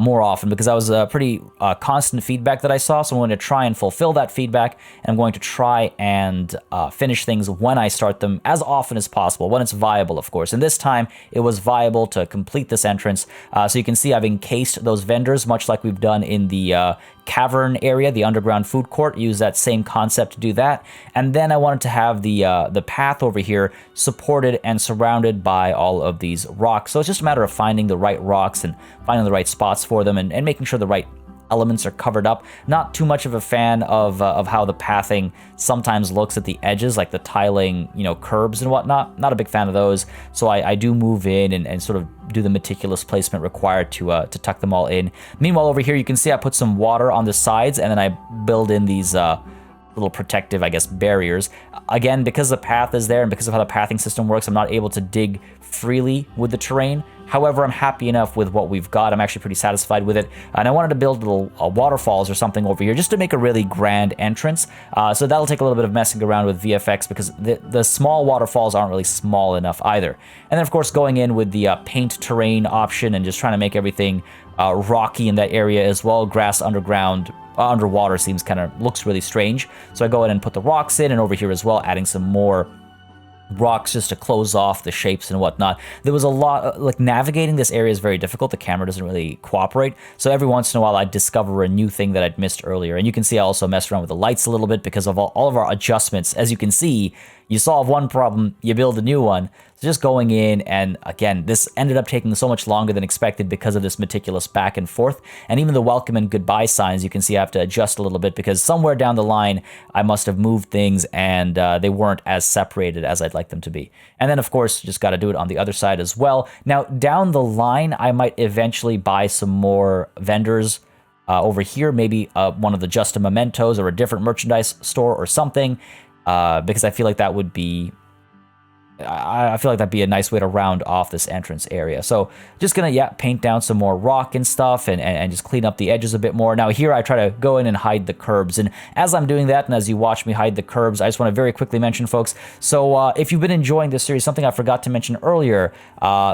more often, because that was a pretty constant feedback that I saw. So I'm going to try and fulfill that feedback, and I'm going to try and finish things when I start them as often as possible, when it's viable, of course. And this time, it was viable to complete this entrance. So you can see I've encased those vendors, much like we've done in the cavern area, the underground food court. Use that same concept to do that. And then I wanted to have the path over here supported and surrounded by all of these rocks. So it's just a matter of finding the right rocks and finding the right spots for them, and making sure the right elements are covered up. Not too much of a fan of how the pathing sometimes looks at the edges, like the tiling, curbs and whatnot. Not a big fan of those. So I do move in and sort of do the meticulous placement required to tuck them all in. Meanwhile, over here, you can see I put some water on the sides, and then I build in these little protective, I guess, barriers. Again, because the path is there and because of how the pathing system works, I'm not able to dig freely with the terrain. However, I'm happy enough with what we've got. I'm actually pretty satisfied with it. And I wanted to build little waterfalls or something over here just to make a really grand entrance. So that'll take a little bit of messing around with VFX, because the small waterfalls aren't really small enough either. And then, of course, going in with the paint terrain option and just trying to make everything rocky in that area as well. Grass underwater looks really strange. So I go in and put the rocks in, and over here as well, adding some more rocks just to close off the shapes and whatnot. There was a lot, like, navigating this area is very difficult. The camera doesn't really cooperate. So every once in a while, I'd discover a new thing that I'd missed earlier. And you can see I also messed around with the lights a little bit because of all of our adjustments. As you can see, you solve one problem, you build a new one. So just going in, and again, this ended up taking so much longer than expected because of this meticulous back and forth. And even the welcome and goodbye signs, you can see I have to adjust a little bit because somewhere down the line, I must have moved things and they weren't as separated as I'd like them to be. And then, of course, just got to do it on the other side as well. Now, down the line, I might eventually buy some more vendors over here, maybe one of the Just a Mementos or a different merchandise store or something, because I feel like that would be... I feel like that'd be a nice way to round off this entrance area. So just gonna, yeah, paint down some more rock and stuff and just clean up the edges a bit more. Now here I try to go in and hide the curbs. And as I'm doing that, and as you watch me hide the curbs, I just want to very quickly mention, folks, so if you've been enjoying this series, something I forgot to mention earlier,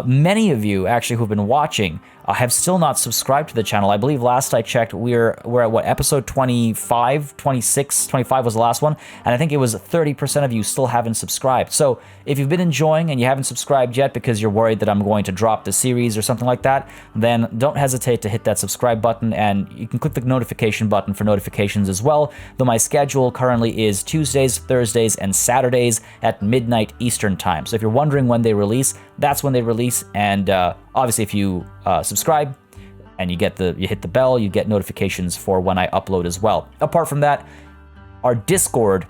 many of you actually who've been watching have still not subscribed to the channel. I believe last I checked, we're at what, episode 25, 26, 25 was the last one, and I think it was 30% of you still haven't subscribed. So if you've been enjoying and you haven't subscribed yet because you're worried that I'm going to drop the series or something like that, then don't hesitate to hit that subscribe button, and you can click the notification button for notifications as well, though my schedule currently is Tuesdays, Thursdays, and Saturdays at midnight Eastern time. So if you're wondering when they release, that's when they release, and obviously if you subscribe and you hit the bell, you get notifications for when I upload as well. Apart from that, our Discord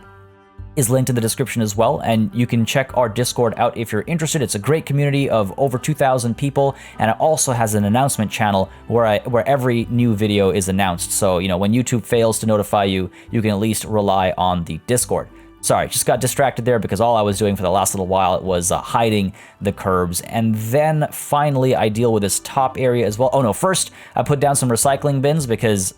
is linked in the description as well, and you can check our Discord out if you're interested. It's a great community of over 2,000 people, and it also has an announcement channel where every new video is announced. So, you know, when YouTube fails to notify you, you can at least rely on the Discord. Sorry, just got distracted there because all I was doing for the last little while was hiding the curbs. And then finally, I deal with this top area as well. Oh no, first I put down some recycling bins because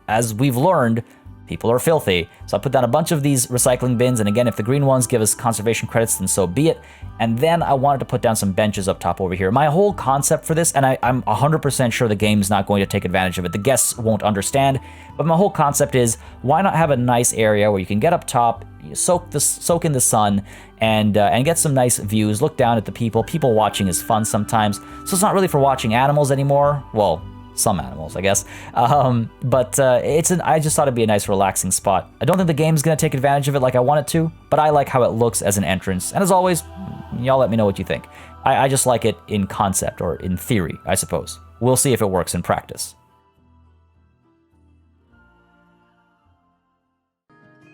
as we've learned, people are filthy. So I put down a bunch of these recycling bins, and again, if the green ones give us conservation credits, then so be it. And then I wanted to put down some benches up top over here. My whole concept for this, and I'm 100% sure the game's not going to take advantage of it, the guests won't understand, but my whole concept is, why not have a nice area where you can get up top, you soak in the sun, and get some nice views, look down at the people. People watching is fun sometimes, so it's not really for watching animals anymore. Well, some animals, I guess. But I just thought it'd be a nice relaxing spot. I don't think the game's gonna take advantage of it like I want it to, but I like how it looks as an entrance. And as always, y'all let me know what you think. I just like it in concept, or in theory, I suppose. We'll see if it works in practice.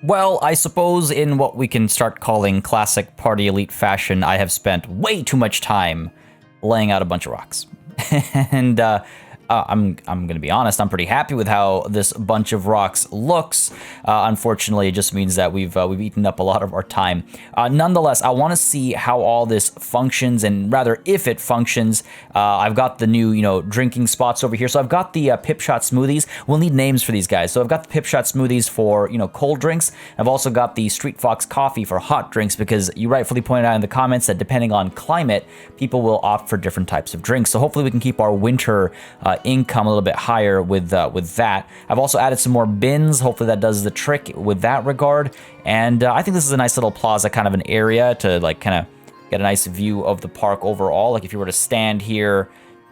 Well, I suppose in what we can start calling classic Party Elite fashion, I have spent way too much time laying out a bunch of rocks. And I'm going to be honest, I'm pretty happy with how this bunch of rocks looks. Unfortunately, it just means that we've eaten up a lot of our time. Nonetheless, I want to see how all this functions, and rather if it functions. I've got the new, drinking spots over here. So I've got the Pip Shot smoothies. We'll need names for these guys. So I've got the Pip Shot smoothies for, cold drinks. I've also got the Street Fox coffee for hot drinks, because you rightfully pointed out in the comments that depending on climate, people will opt for different types of drinks. So hopefully we can keep our winter income a little bit higher with that. I've also added some more bins. Hopefully that does the trick with that regard. And I think this is a nice little plaza kind of an area to kind of get a nice view of the park overall. Like if you were to stand here,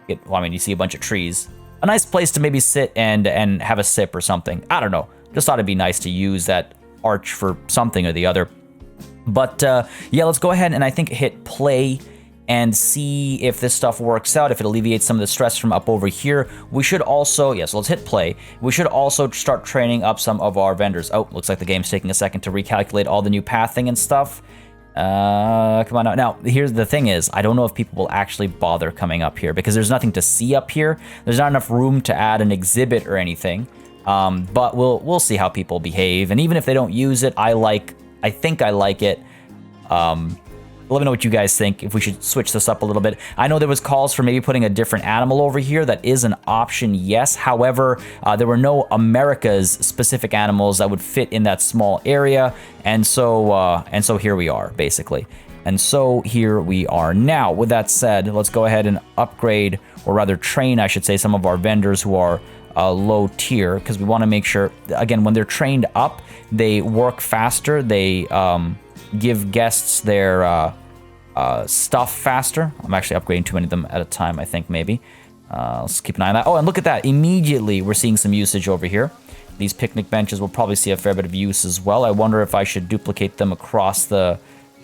you see a bunch of trees. A nice place to maybe sit and have a sip or something. I don't know. Just thought it'd be nice to use that arch for something or the other. But yeah, let's go ahead and I think hit play and see if this stuff works out, if it alleviates some of the stress from up over here. We should also, so let's hit play. We should also start training up some of our vendors. Oh, looks like the game's taking a second to recalculate all the new pathing and stuff. Come on out. Now, here's the thing is, I don't know if people will actually bother coming up here because there's nothing to see up here. There's not enough room to add an exhibit or anything. But we'll see how people behave. And even if they don't use it, I think I like it. Let me know what you guys think, if we should switch this up a little bit. I know there was calls for maybe putting a different animal over here. That is an option, yes. However, there were no America's specific animals that would fit in that small area. And so here we are, basically. And so here we are. Now, with that said, let's go ahead and upgrade, or rather train, I should say, some of our vendors who are low tier, because we want to make sure, again, when they're trained up, they work faster. They give guests their stuff faster. I'm actually upgrading too many of them at a time, I think, maybe. Let's keep an eye on that. Oh, and look at that. Immediately, we're seeing some usage over here. These picnic benches will probably see a fair bit of use as well. I wonder if I should duplicate them across the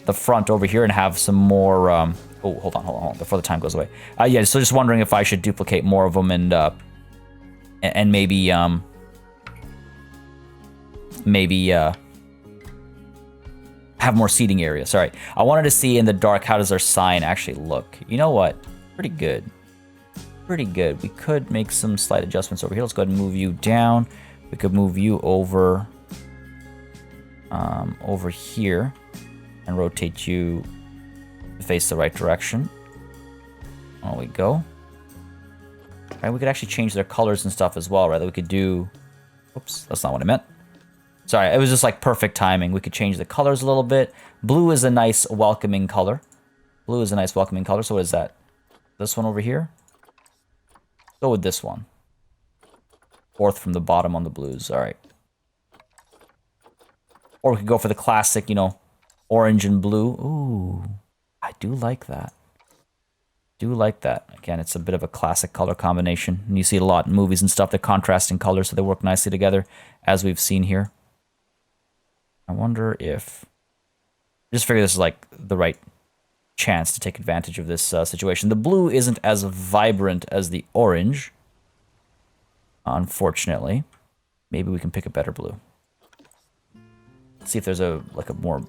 the front over here and have some more... oh, hold on, before the time goes away. Yeah, so just wondering if I should duplicate more of them and maybe... have more seating area. Sorry. I wanted to see in the dark, how does our sign actually look? You know what? Pretty good. Pretty good. We could make some slight adjustments over here. Let's go ahead and move you down. We could move you over over here and rotate you to face the right direction. There we go. Right, we could actually change their colors and stuff as well, right? We could do... Oops, that's not what I meant. Sorry, it was just like perfect timing. We could change the colors a little bit. Blue is a nice welcoming color. Blue is a nice welcoming color. So what is that? This one over here? Go with this one. Fourth from the bottom on the blues. All right. Or we could go for the classic, you know, orange and blue. Ooh, I do like that. Do like that. Again, it's a bit of a classic color combination. And you see it a lot in movies and stuff. They're contrasting colors, so they work nicely together, as we've seen here. I wonder if... I just figure this is like the right chance to take advantage of this situation. The blue isn't as vibrant as the orange, unfortunately. Maybe we can pick a better blue. Let's see if there's a more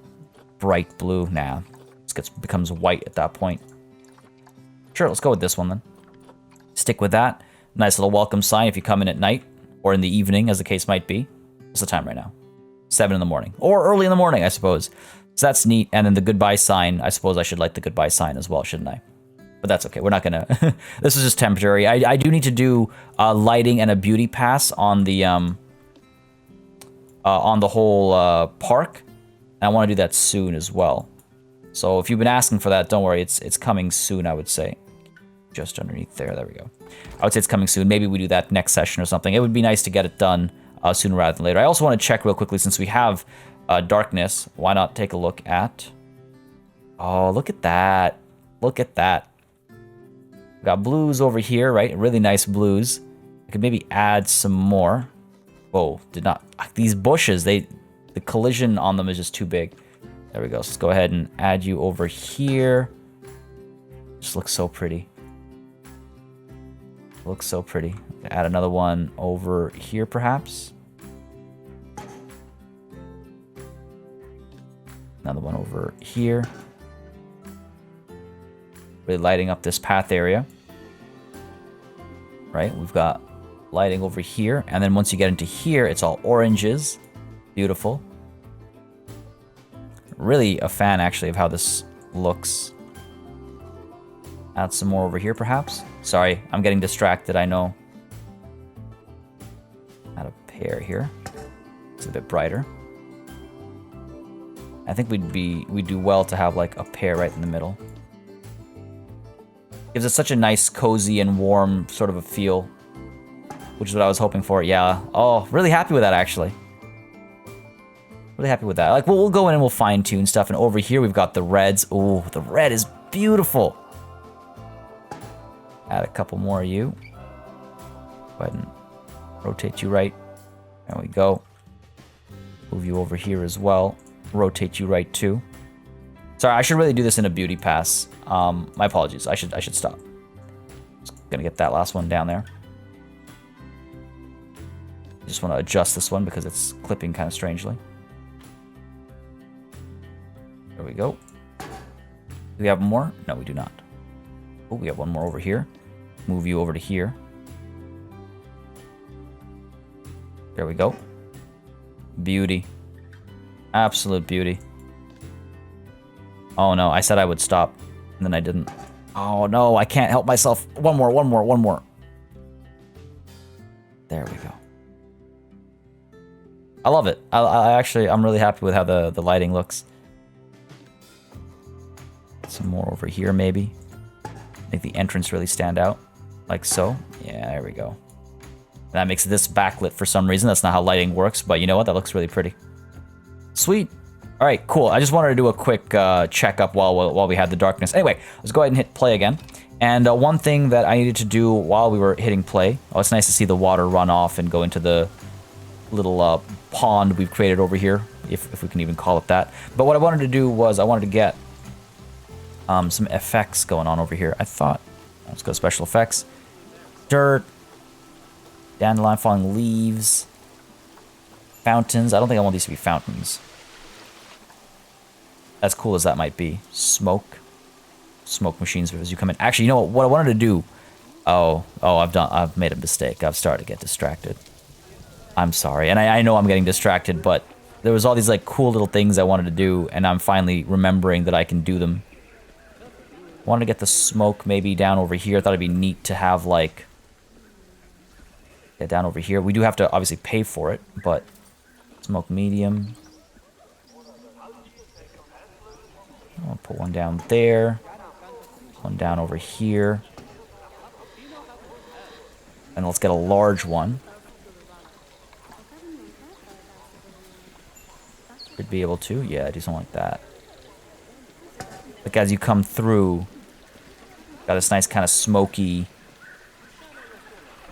bright blue. Nah, this becomes white at that point. Sure, let's go with this one then. Stick with that. Nice little welcome sign if you come in at night or in the evening, as the case might be. What's the time right now? 7 in the morning. Or early in the morning, I suppose. So that's neat. And then the goodbye sign, I suppose I should light the goodbye sign as well, shouldn't I? But that's okay. We're not going to... This is just temporary. I do need to do lighting and a beauty pass on the whole park. And I want to do that soon as well. So if you've been asking for that, don't worry. It's coming soon, I would say. Just underneath there. There we go. I would say it's coming soon. Maybe we do that next session or something. It would be nice to get it done sooner rather than later. I also want to check real quickly, since we have darkness, why not take a look at... Oh, look at that. Look at that. We got blues over here, right? Really nice blues. I could maybe add some more. Whoa, did not... These bushes, the collision on them is just too big. There we go. So let's go ahead and add you over here. Just looks so pretty. Looks so pretty. Add another one over here, perhaps. Another one over here. Really lighting up this path area. Right? We've got lighting over here. And then once you get into here, it's all oranges. Beautiful. Really a fan, actually, of how this looks. Add some more over here, perhaps. Sorry, I'm getting distracted, I know. Add a pair here. It's a bit brighter. I think we'd do well to have like a pair right in the middle. Gives it such a nice, cozy, and warm sort of a feel, which is what I was hoping for. Yeah. Oh, really happy with that, actually. Really happy with that. Like, we'll go in and we'll fine-tune stuff. And over here, we've got the reds. Ooh, the red is beautiful. Add a couple more of you. Go ahead and rotate you right. There we go. Move you over here as well. Rotate you right too. Sorry, I should really do this in a beauty pass. My apologies. I should stop. Just gonna get that last one down there. Just want to adjust this one because it's clipping kind of strangely. There we go. Do we have more? No, we do not. Oh, we have one more over here. Move you over to here. There we go. Beauty. Absolute beauty. Oh no, I said I would stop, and then I didn't. Oh no, I can't help myself. One more. There we go. I love it. I'm really happy with how the lighting looks. Some more over here, maybe. Make the entrance really stand out, like so. Yeah, there we go. And that makes this backlit for some reason. That's not how lighting works, but you know what? That looks really pretty. Sweet. All right, cool. I just wanted to do a quick checkup while we had the darkness. Anyway, let's go ahead and hit play again. And one thing that I needed to do while we were hitting play. Oh, it's nice to see the water run off and go into the little pond we've created over here, if we can even call it that. But what I wanted to do was I wanted to get some effects going on over here. I thought, let's go special effects. Dirt, dandelion falling leaves, fountains. I don't think I want these to be fountains. As cool as that might be. Smoke machines as you come in. Actually, you know what I wanted to do? I've made a mistake. I've started to get distracted. I'm sorry. And I know I'm getting distracted, but there was all these like cool little things I wanted to do, and I'm finally remembering that I can do them. I wanted to get the smoke maybe down over here. I thought it'd be neat to have like down over here. We do have to obviously pay for it, but smoke medium. I'll put one down there. One down over here. And let's get a large one. Should be able to. Yeah, do something like that. Like as you come through, got this nice kind of smoky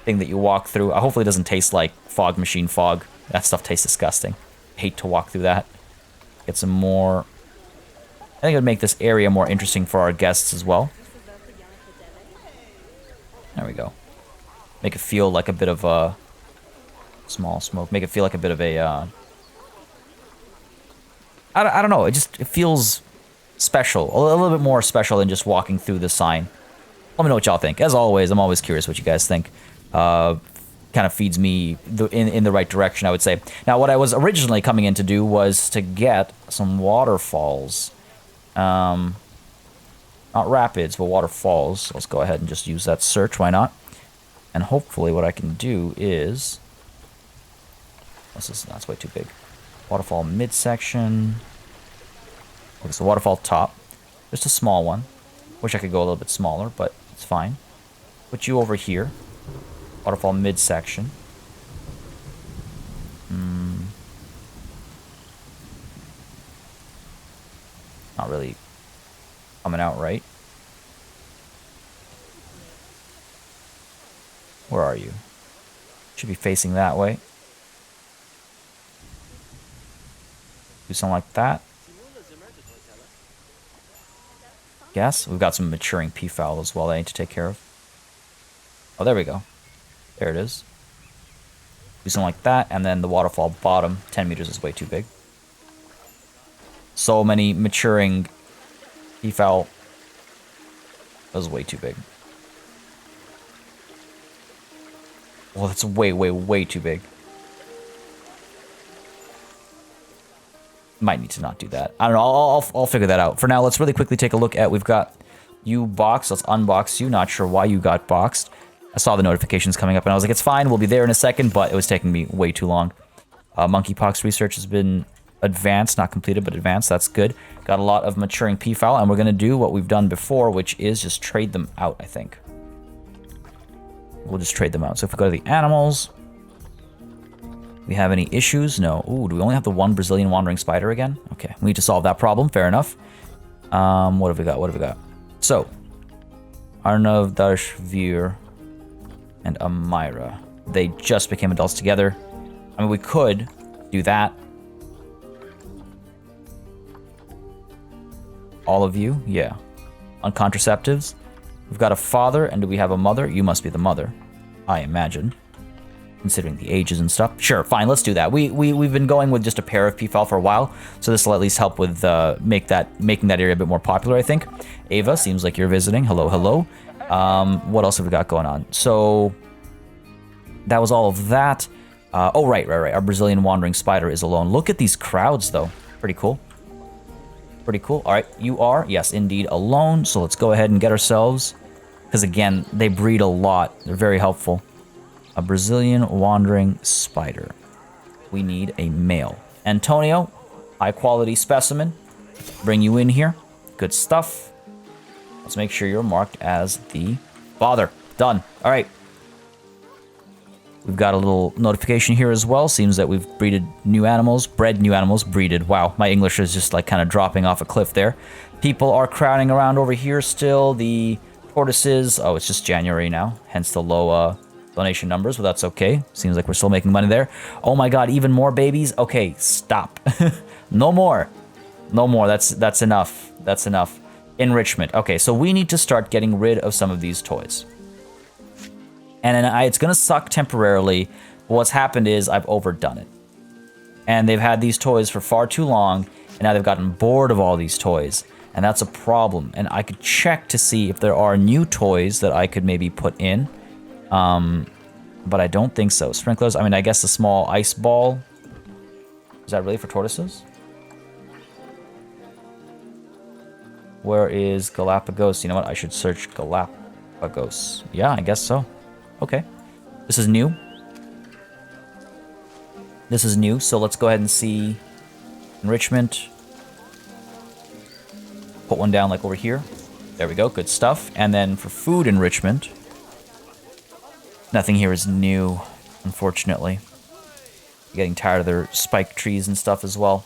thing that you walk through. Hopefully it doesn't taste like fog machine fog. That stuff tastes disgusting. Hate to walk through that. Get some more. I think it would make this area more interesting for our guests as well. There we go. Make it feel like a bit of a small smoke. Make it feel like a bit of a I don't know. It feels special. A little bit more special than just walking through the sign. Let me know what y'all think. As always, I'm always curious what you guys think. Kind of feeds me in the right direction, I would say. Now, what I was originally coming in to do was to get some waterfalls. Not rapids, but waterfalls. Let's go ahead and just use that search. Why not? And hopefully what I can do is... That's way too big. Waterfall midsection. Okay, so waterfall top. Just a small one. Wish I could go a little bit smaller, but it's fine. Put you over here. Waterfall midsection. Not really coming out right. Where are you? Should be facing that way. Do something like that. Yes, we've got some maturing peafowl as well that I need to take care of. Oh, there we go. There it is. Do something like that, and then the waterfall bottom. 10 meters is way too big. So many maturing peafowl. That was way too big. Well, that's way, way, way too big. Might need to not do that. I don't know. I'll figure that out. For now, let's really quickly take a look at... We've got you boxed. Let's unbox you. Not sure why you got boxed. I saw the notifications coming up, and I was like, it's fine. We'll be there in a second, but it was taking me way too long. Monkeypox research has been advanced. Not completed, but advanced. That's good. Got a lot of maturing peafowl, and we're going to do what we've done before, which is just trade them out, I think. We'll just trade them out. So if we go to the animals... We have any issues? No. Ooh, do we only have the one Brazilian wandering spider again? Okay, we need to solve that problem. Fair enough. What have we got? What have we got? So, Arnav, Darshvir, and Amira. They just became adults together. I mean, we could do that. All of you? Yeah. On contraceptives. We've got a father, and do we have a mother? You must be the mother, I imagine. Considering the ages and stuff. Sure, fine, let's do that. We've been going with just a pair of peafowl for a while, so this will at least help with making that area a bit more popular, I think. Ava, seems like you're visiting. Hello, hello. What else have we got going on? So, that was all of that. Oh, right. Our Brazilian wandering spider is alone. Look at these crowds, though. Pretty cool. Pretty cool. All right, you are, yes, indeed, alone, so let's go ahead and get ourselves, because again, they breed a lot. They're very helpful. A Brazilian wandering spider. We need a male. Antonio, high quality specimen. Bring you in here. Good stuff. Let's make sure you're marked as the father. Done. All right. We've got a little notification here as well. Seems that we've bred new animals. Breeded. Wow, my English is just like kind of dropping off a cliff there. People are crowding around over here still. The tortoises. Oh, it's just January now. Hence the low donation numbers, but that's okay. Seems like we're still making money there. Oh my god, even more babies? Okay, stop. No more. No more. That's enough. That's enough. Enrichment. Okay, so we need to start getting rid of some of these toys. And it's going to suck temporarily, but what's happened is I've overdone it. And they've had these toys for far too long, and now they've gotten bored of all these toys. And that's a problem. And I could check to see if there are new toys that I could maybe put in. But I don't think so. Sprinklers, I mean, I guess the small ice ball. Is that really for tortoises? Where is Galapagos? You know what? I should search Galapagos. Yeah, I guess so. Okay. This is new. This is new, so let's go ahead and see enrichment. Put one down like over here. There we go, good stuff. And then for food enrichment, nothing here is new, unfortunately. Getting tired of their spike trees and stuff as well.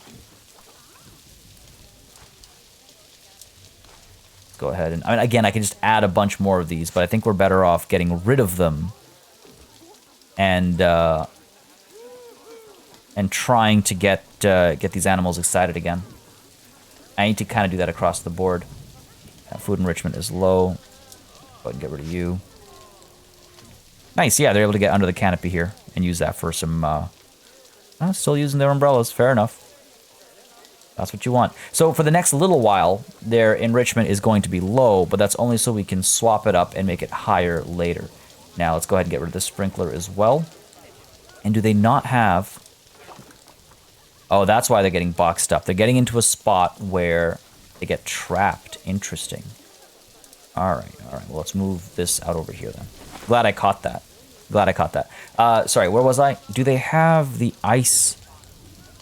Go ahead and, I mean, again, I can just add a bunch more of these, but I think we're better off getting rid of them and trying to get these animals excited again. I need to kind of do that across the board. Food enrichment is low. Go ahead and get rid of you. Nice, yeah, they're able to get under the canopy here and use that for some, still using their umbrellas, fair enough. That's what you want. So for the next little while, their enrichment is going to be low, but that's only so we can swap it up and make it higher later. Now let's go ahead and get rid of the sprinkler as well. And do they not have... Oh, that's why they're getting boxed up. They're getting into a spot where they get trapped. Interesting. All right. Well, let's move this out over here then. Glad I caught that. Sorry, where was I? Do they have the ice?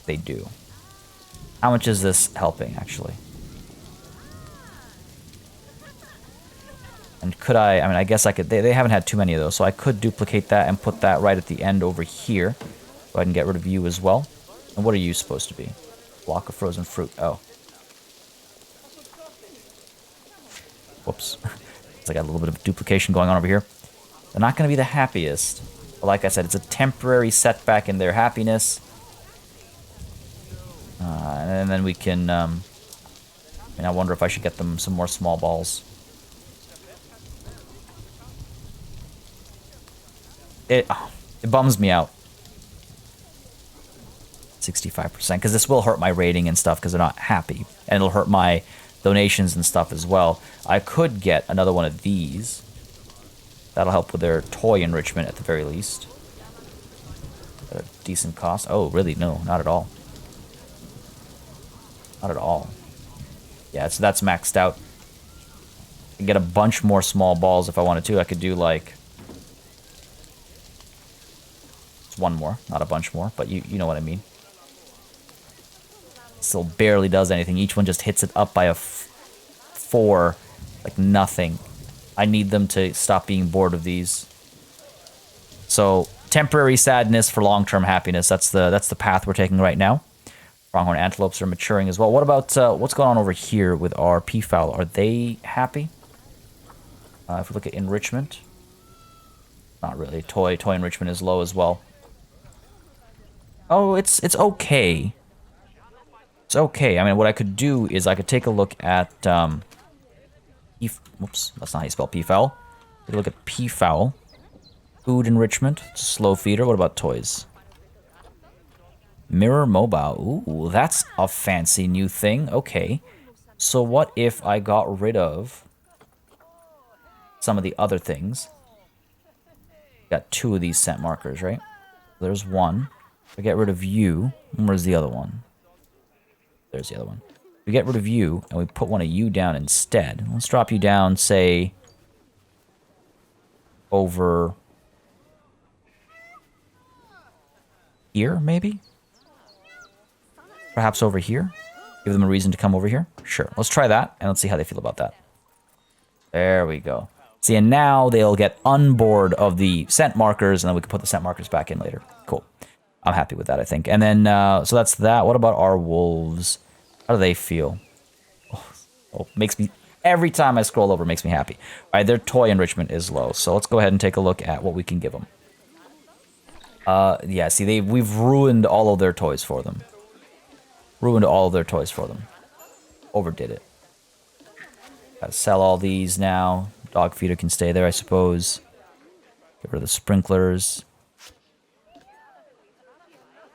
They do. How much is this helping, actually? And could I mean, I guess I could... They haven't had too many of those, so I could duplicate that and put that right at the end over here. Go ahead and get rid of you as well. And what are you supposed to be? Block of frozen fruit. Oh. Whoops. It's like I got a little bit of duplication going on over here. They're not going to be the happiest. But like I said, it's a temporary setback in their happiness. And then we can... I mean, I wonder if I should get them some more small balls. It bums me out. 65%, because this will hurt my rating and stuff because they're not happy. And it'll hurt my donations and stuff as well. I could get another one of these. That'll help with their toy enrichment at the very least. At a decent cost. Oh, really? No, not at all. Not at all. Yeah, so that's maxed out. I can get a bunch more small balls if I wanted to. I could do like... It's one more, not a bunch more, but you know what I mean. Still barely does anything. Each one just hits it up by a 4. Like nothing. I need them to stop being bored of these. So, temporary sadness for long-term happiness. That's the path we're taking right now. Pronghorn antelopes are maturing as well. What about what's going on over here with our peafowl? Are they happy? If we look at enrichment, not really. Toy enrichment is low as well. Oh, it's okay. It's okay. I mean, what I could do is I could take a look at whoops, that's not how you spell peafowl. Take a look at peafowl. Food enrichment. It's a slow feeder. What about toys? Mirror mobile. Ooh, that's a fancy new thing. Okay. So what if I got rid of some of the other things? Got 2 of these scent markers, right? There's one. If I get rid of you, where's the other one? There's the other one. We get rid of you, and we put one of you down instead. Let's drop you down, say, over here, maybe? Perhaps over here? Give them a reason to come over here? Sure. Let's try that, and let's see how they feel about that. There we go. See, and now they'll get unboard of the scent markers, and then we can put the scent markers back in later. Cool. I'm happy with that, I think. And then, so that's that. What about our wolves? How do they feel? Oh, makes me... Every time I scroll over, it makes me happy. All right, their toy enrichment is low. So let's go ahead and take a look at what we can give them. Yeah, see, we've ruined all of their toys for them. Ruined all of their toys for them. Overdid it. Gotta sell all these now. Dog feeder can stay there, I suppose. Get rid of the sprinklers.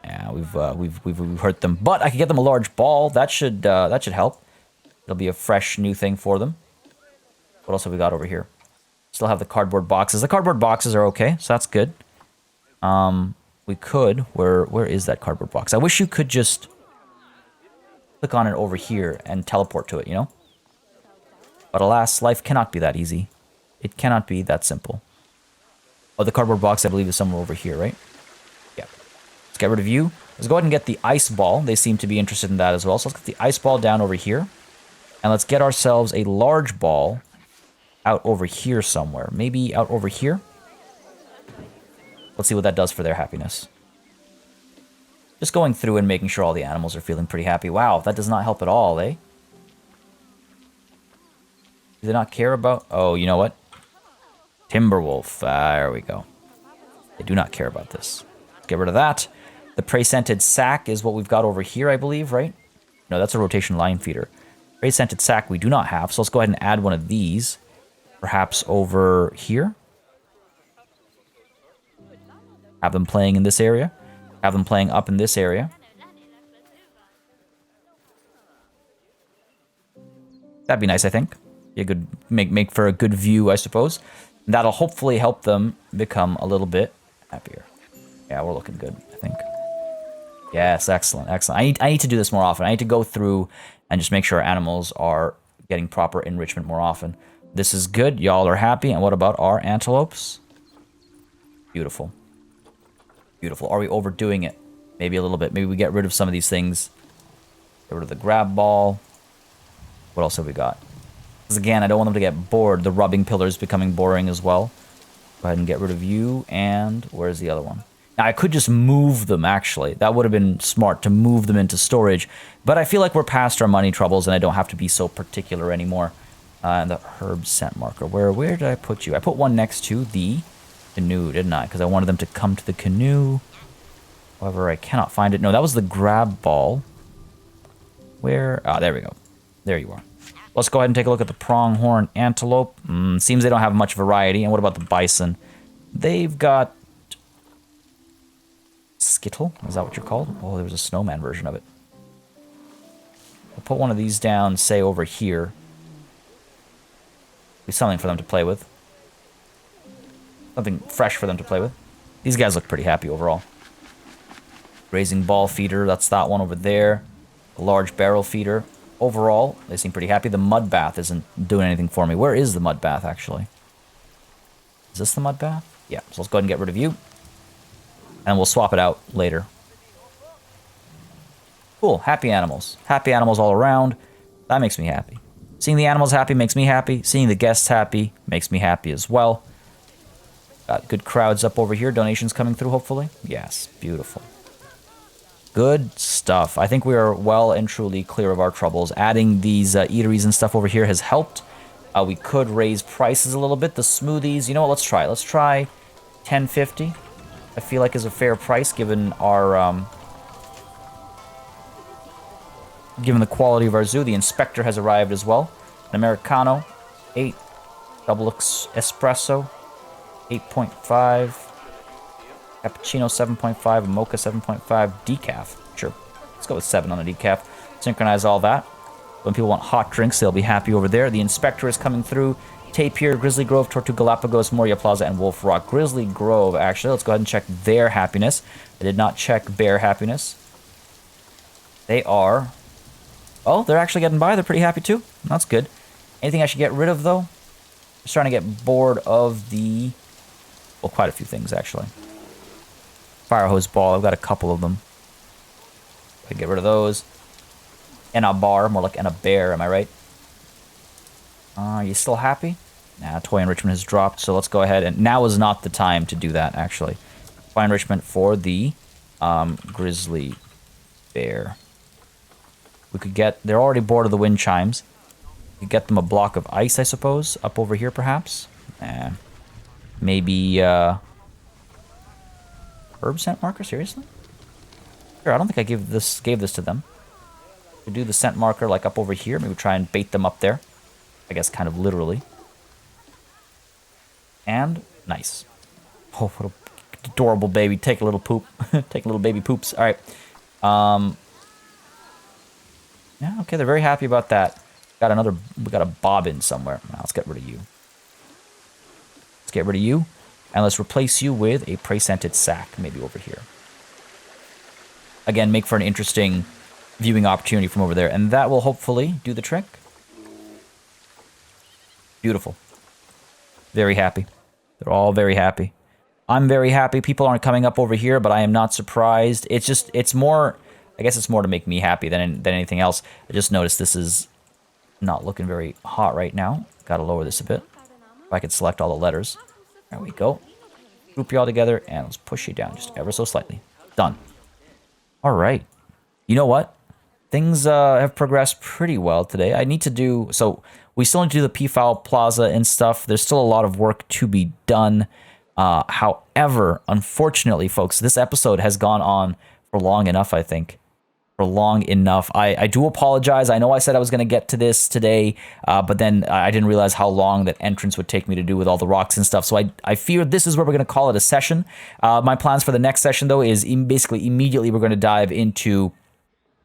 Yeah, we've hurt them, but I can get them a large ball. That should help. It'll be a fresh new thing for them. What else have we got over here? Still have the cardboard boxes. The cardboard boxes are okay, so that's good. We could. Where is that cardboard box? I wish you could just click on it over here and teleport to it, you know? But alas, life cannot be that easy. It cannot be that simple. Oh, the cardboard box, I believe, is somewhere over here, right? Yeah. Let's get rid of you. Let's go ahead and get the ice ball. They seem to be interested in that as well. So let's get the ice ball down over here. And let's get ourselves a large ball out over here somewhere. Maybe out over here? Let's see what that does for their happiness. Just going through and making sure all the animals are feeling pretty happy. Wow, that does not help at all, eh? Do they not care about... Oh, you know what? Timberwolf. There we go. They do not care about this. Let's get rid of that. The prey-scented sack is what we've got over here, I believe, right? No, that's a rotation line feeder. Prey-scented sack we do not have, so let's go ahead and add one of these. Perhaps over here. Have them playing in this area. Have them playing up in this area. That'd be nice, I think. Be a good make for a good view, I suppose. And that'll hopefully help them become a little bit happier. Yeah, we're looking good, I think. Yes, excellent, excellent. I need to do this more often. I need to go through and just make sure our animals are getting proper enrichment more often. This is good. Y'all are happy. And what about our antelopes? Beautiful. Beautiful. Are we overdoing it? Maybe a little bit. Maybe we get rid of some of these things. Get rid of the grab ball. What else have we got? Because again, I don't want them to get bored. The rubbing pillar is becoming boring as well. Go ahead and get rid of you. And where's the other one? Now, I could just move them, actually. That would have been smart to move them into storage. But I feel like we're past our money troubles, and I don't have to be so particular anymore. And the herb scent marker. Where did I put you? I put one next to the canoe, didn't I? Because I wanted them to come to the canoe. However, I cannot find it. No, that was the grab ball. Where? Ah, there we go. There you are. Let's go ahead and take a look at the pronghorn antelope. Seems they don't have much variety. And what about the bison? They've got... Skittle? Is that what you're called? Oh, there was a snowman version of it. I'll put one of these down, say, over here. Be something for them to play with. Something fresh for them to play with. These guys look pretty happy overall. Grazing ball feeder, that's that one over there. A large barrel feeder. Overall, they seem pretty happy. The mud bath isn't doing anything for me. Where is the mud bath, actually? Is this the mud bath? Yeah, so let's go ahead and get rid of you. And we'll swap it out later. Cool, happy animals. Happy animals all around. That makes me happy. Seeing the animals happy makes me happy. Seeing the guests happy makes me happy as well. Got good crowds up over here. Donations coming through, hopefully. Yes, beautiful. Good stuff. I think we are well and truly clear of our troubles. Adding these eateries and stuff over here has helped. We could raise prices a little bit. The smoothies, you know what? Let's try. Let's try $10.50. I feel like is a fair price given our given the quality of our zoo. The inspector has arrived as well. An Americano, 8, double espresso, 8.5. Cappuccino 7.5, a mocha 7.5, decaf. Sure, let's go with 7 on the decaf. Synchronize all that. When people want hot drinks, they'll be happy over there. The inspector is coming through. Tapir, Grizzly Grove, Tortuga Galapagos, Moria Plaza, and Wolf Rock. Grizzly Grove, actually. Let's go ahead and check their happiness. I did not check bear happiness. They are... Oh, they're actually getting by. They're pretty happy too. That's good. Anything I should get rid of, though? Just trying to get bored of the... Well, quite a few things, actually. Fire hose ball, I've got a couple of them. I get rid of those. And a bar, more like and a bear, am I right? Are you still happy? Nah, toy enrichment has dropped, so let's go ahead and now is not the time to do that, actually. Toy enrichment for the grizzly bear. We could get, they're already bored of the wind chimes. We could get them a block of ice, I suppose, up over here perhaps. Nah. Maybe Herb scent marker? Seriously? Sure, I don't think I gave this to them. We do the scent marker like up over here. Maybe try and bait them up there. I guess kind of literally. And nice. Oh, what a adorable baby. Take a little poop. Take a little baby poops. All right. Yeah, okay, they're very happy about that. We got a bobbin somewhere. Now, let's get rid of you. Let's get rid of you. And let's replace you with a prey-scented sack, maybe over here. Again, make for an interesting viewing opportunity from over there. And that will hopefully do the trick. Beautiful. Very happy. They're all very happy. I'm very happy. People aren't coming up over here, but I am not surprised. It's more, I guess it's more to make me happy than anything else. I just noticed this is not looking very hot right now. Got to lower this a bit. If I could select all the letters. There we go. Group you all together, and let's push you down just ever so slightly. Done. All right. You know what? Things have progressed pretty well today. I need to do... So, we still need to do the P-File Plaza and stuff. There's still a lot of work to be done. However, unfortunately, folks, this episode has gone on for long enough, I think. For long enough. I do apologize. I know I said I was going to get to this today, but then I didn't realize how long that entrance would take me to do with all the rocks and stuff. So I fear this is where we're going to call it a session. My plans for the next session, though, is basically immediately we're going to dive into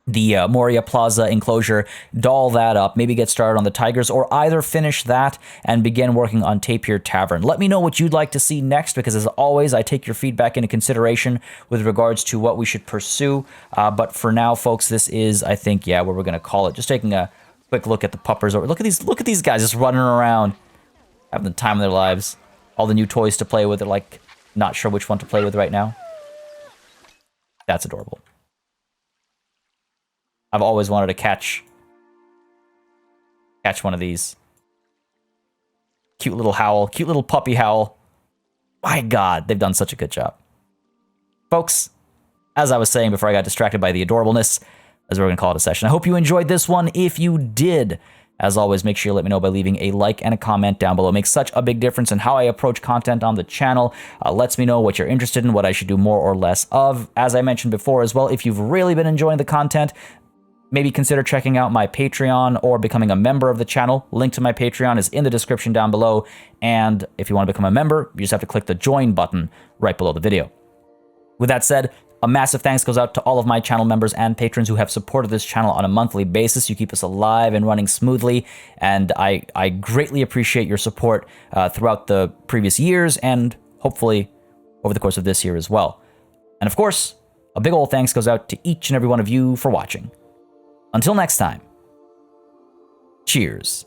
the Moria Plaza enclosure, doll that up, maybe get started on the Tigers, or either finish that and begin working on Tapir Tavern. Let me know what you'd like to see next, because as always, I take your feedback into consideration with regards to what we should pursue. But for now, folks, this is, I think, yeah, where we're going to call it. Just taking a quick look at the puppers. Look at these guys just running around, having the time of their lives. All the new toys to play with. They're like, not sure which one to play with right now. That's adorable. I've always wanted to catch one of these. Cute little howl. Cute little puppy howl. My God, they've done such a good job. Folks, as I was saying before I got distracted by the adorableness, as we're going to call it a session. I hope you enjoyed this one. If you did, as always, make sure you let me know by leaving a like and a comment down below. It makes such a big difference in how I approach content on the channel. Lets me know what you're interested in, what I should do more or less of. As I mentioned before as well, if you've really been enjoying the content, maybe consider checking out my Patreon or becoming a member of the channel. Link to my Patreon is in the description down below. And if you want to become a member, you just have to click the join button right below the video. With that said, a massive thanks goes out to all of my channel members and patrons who have supported this channel on a monthly basis. You keep us alive and running smoothly, and I greatly appreciate your support throughout the previous years and hopefully over the course of this year as well. And of course, a big old thanks goes out to each and every one of you for watching. Until next time, cheers.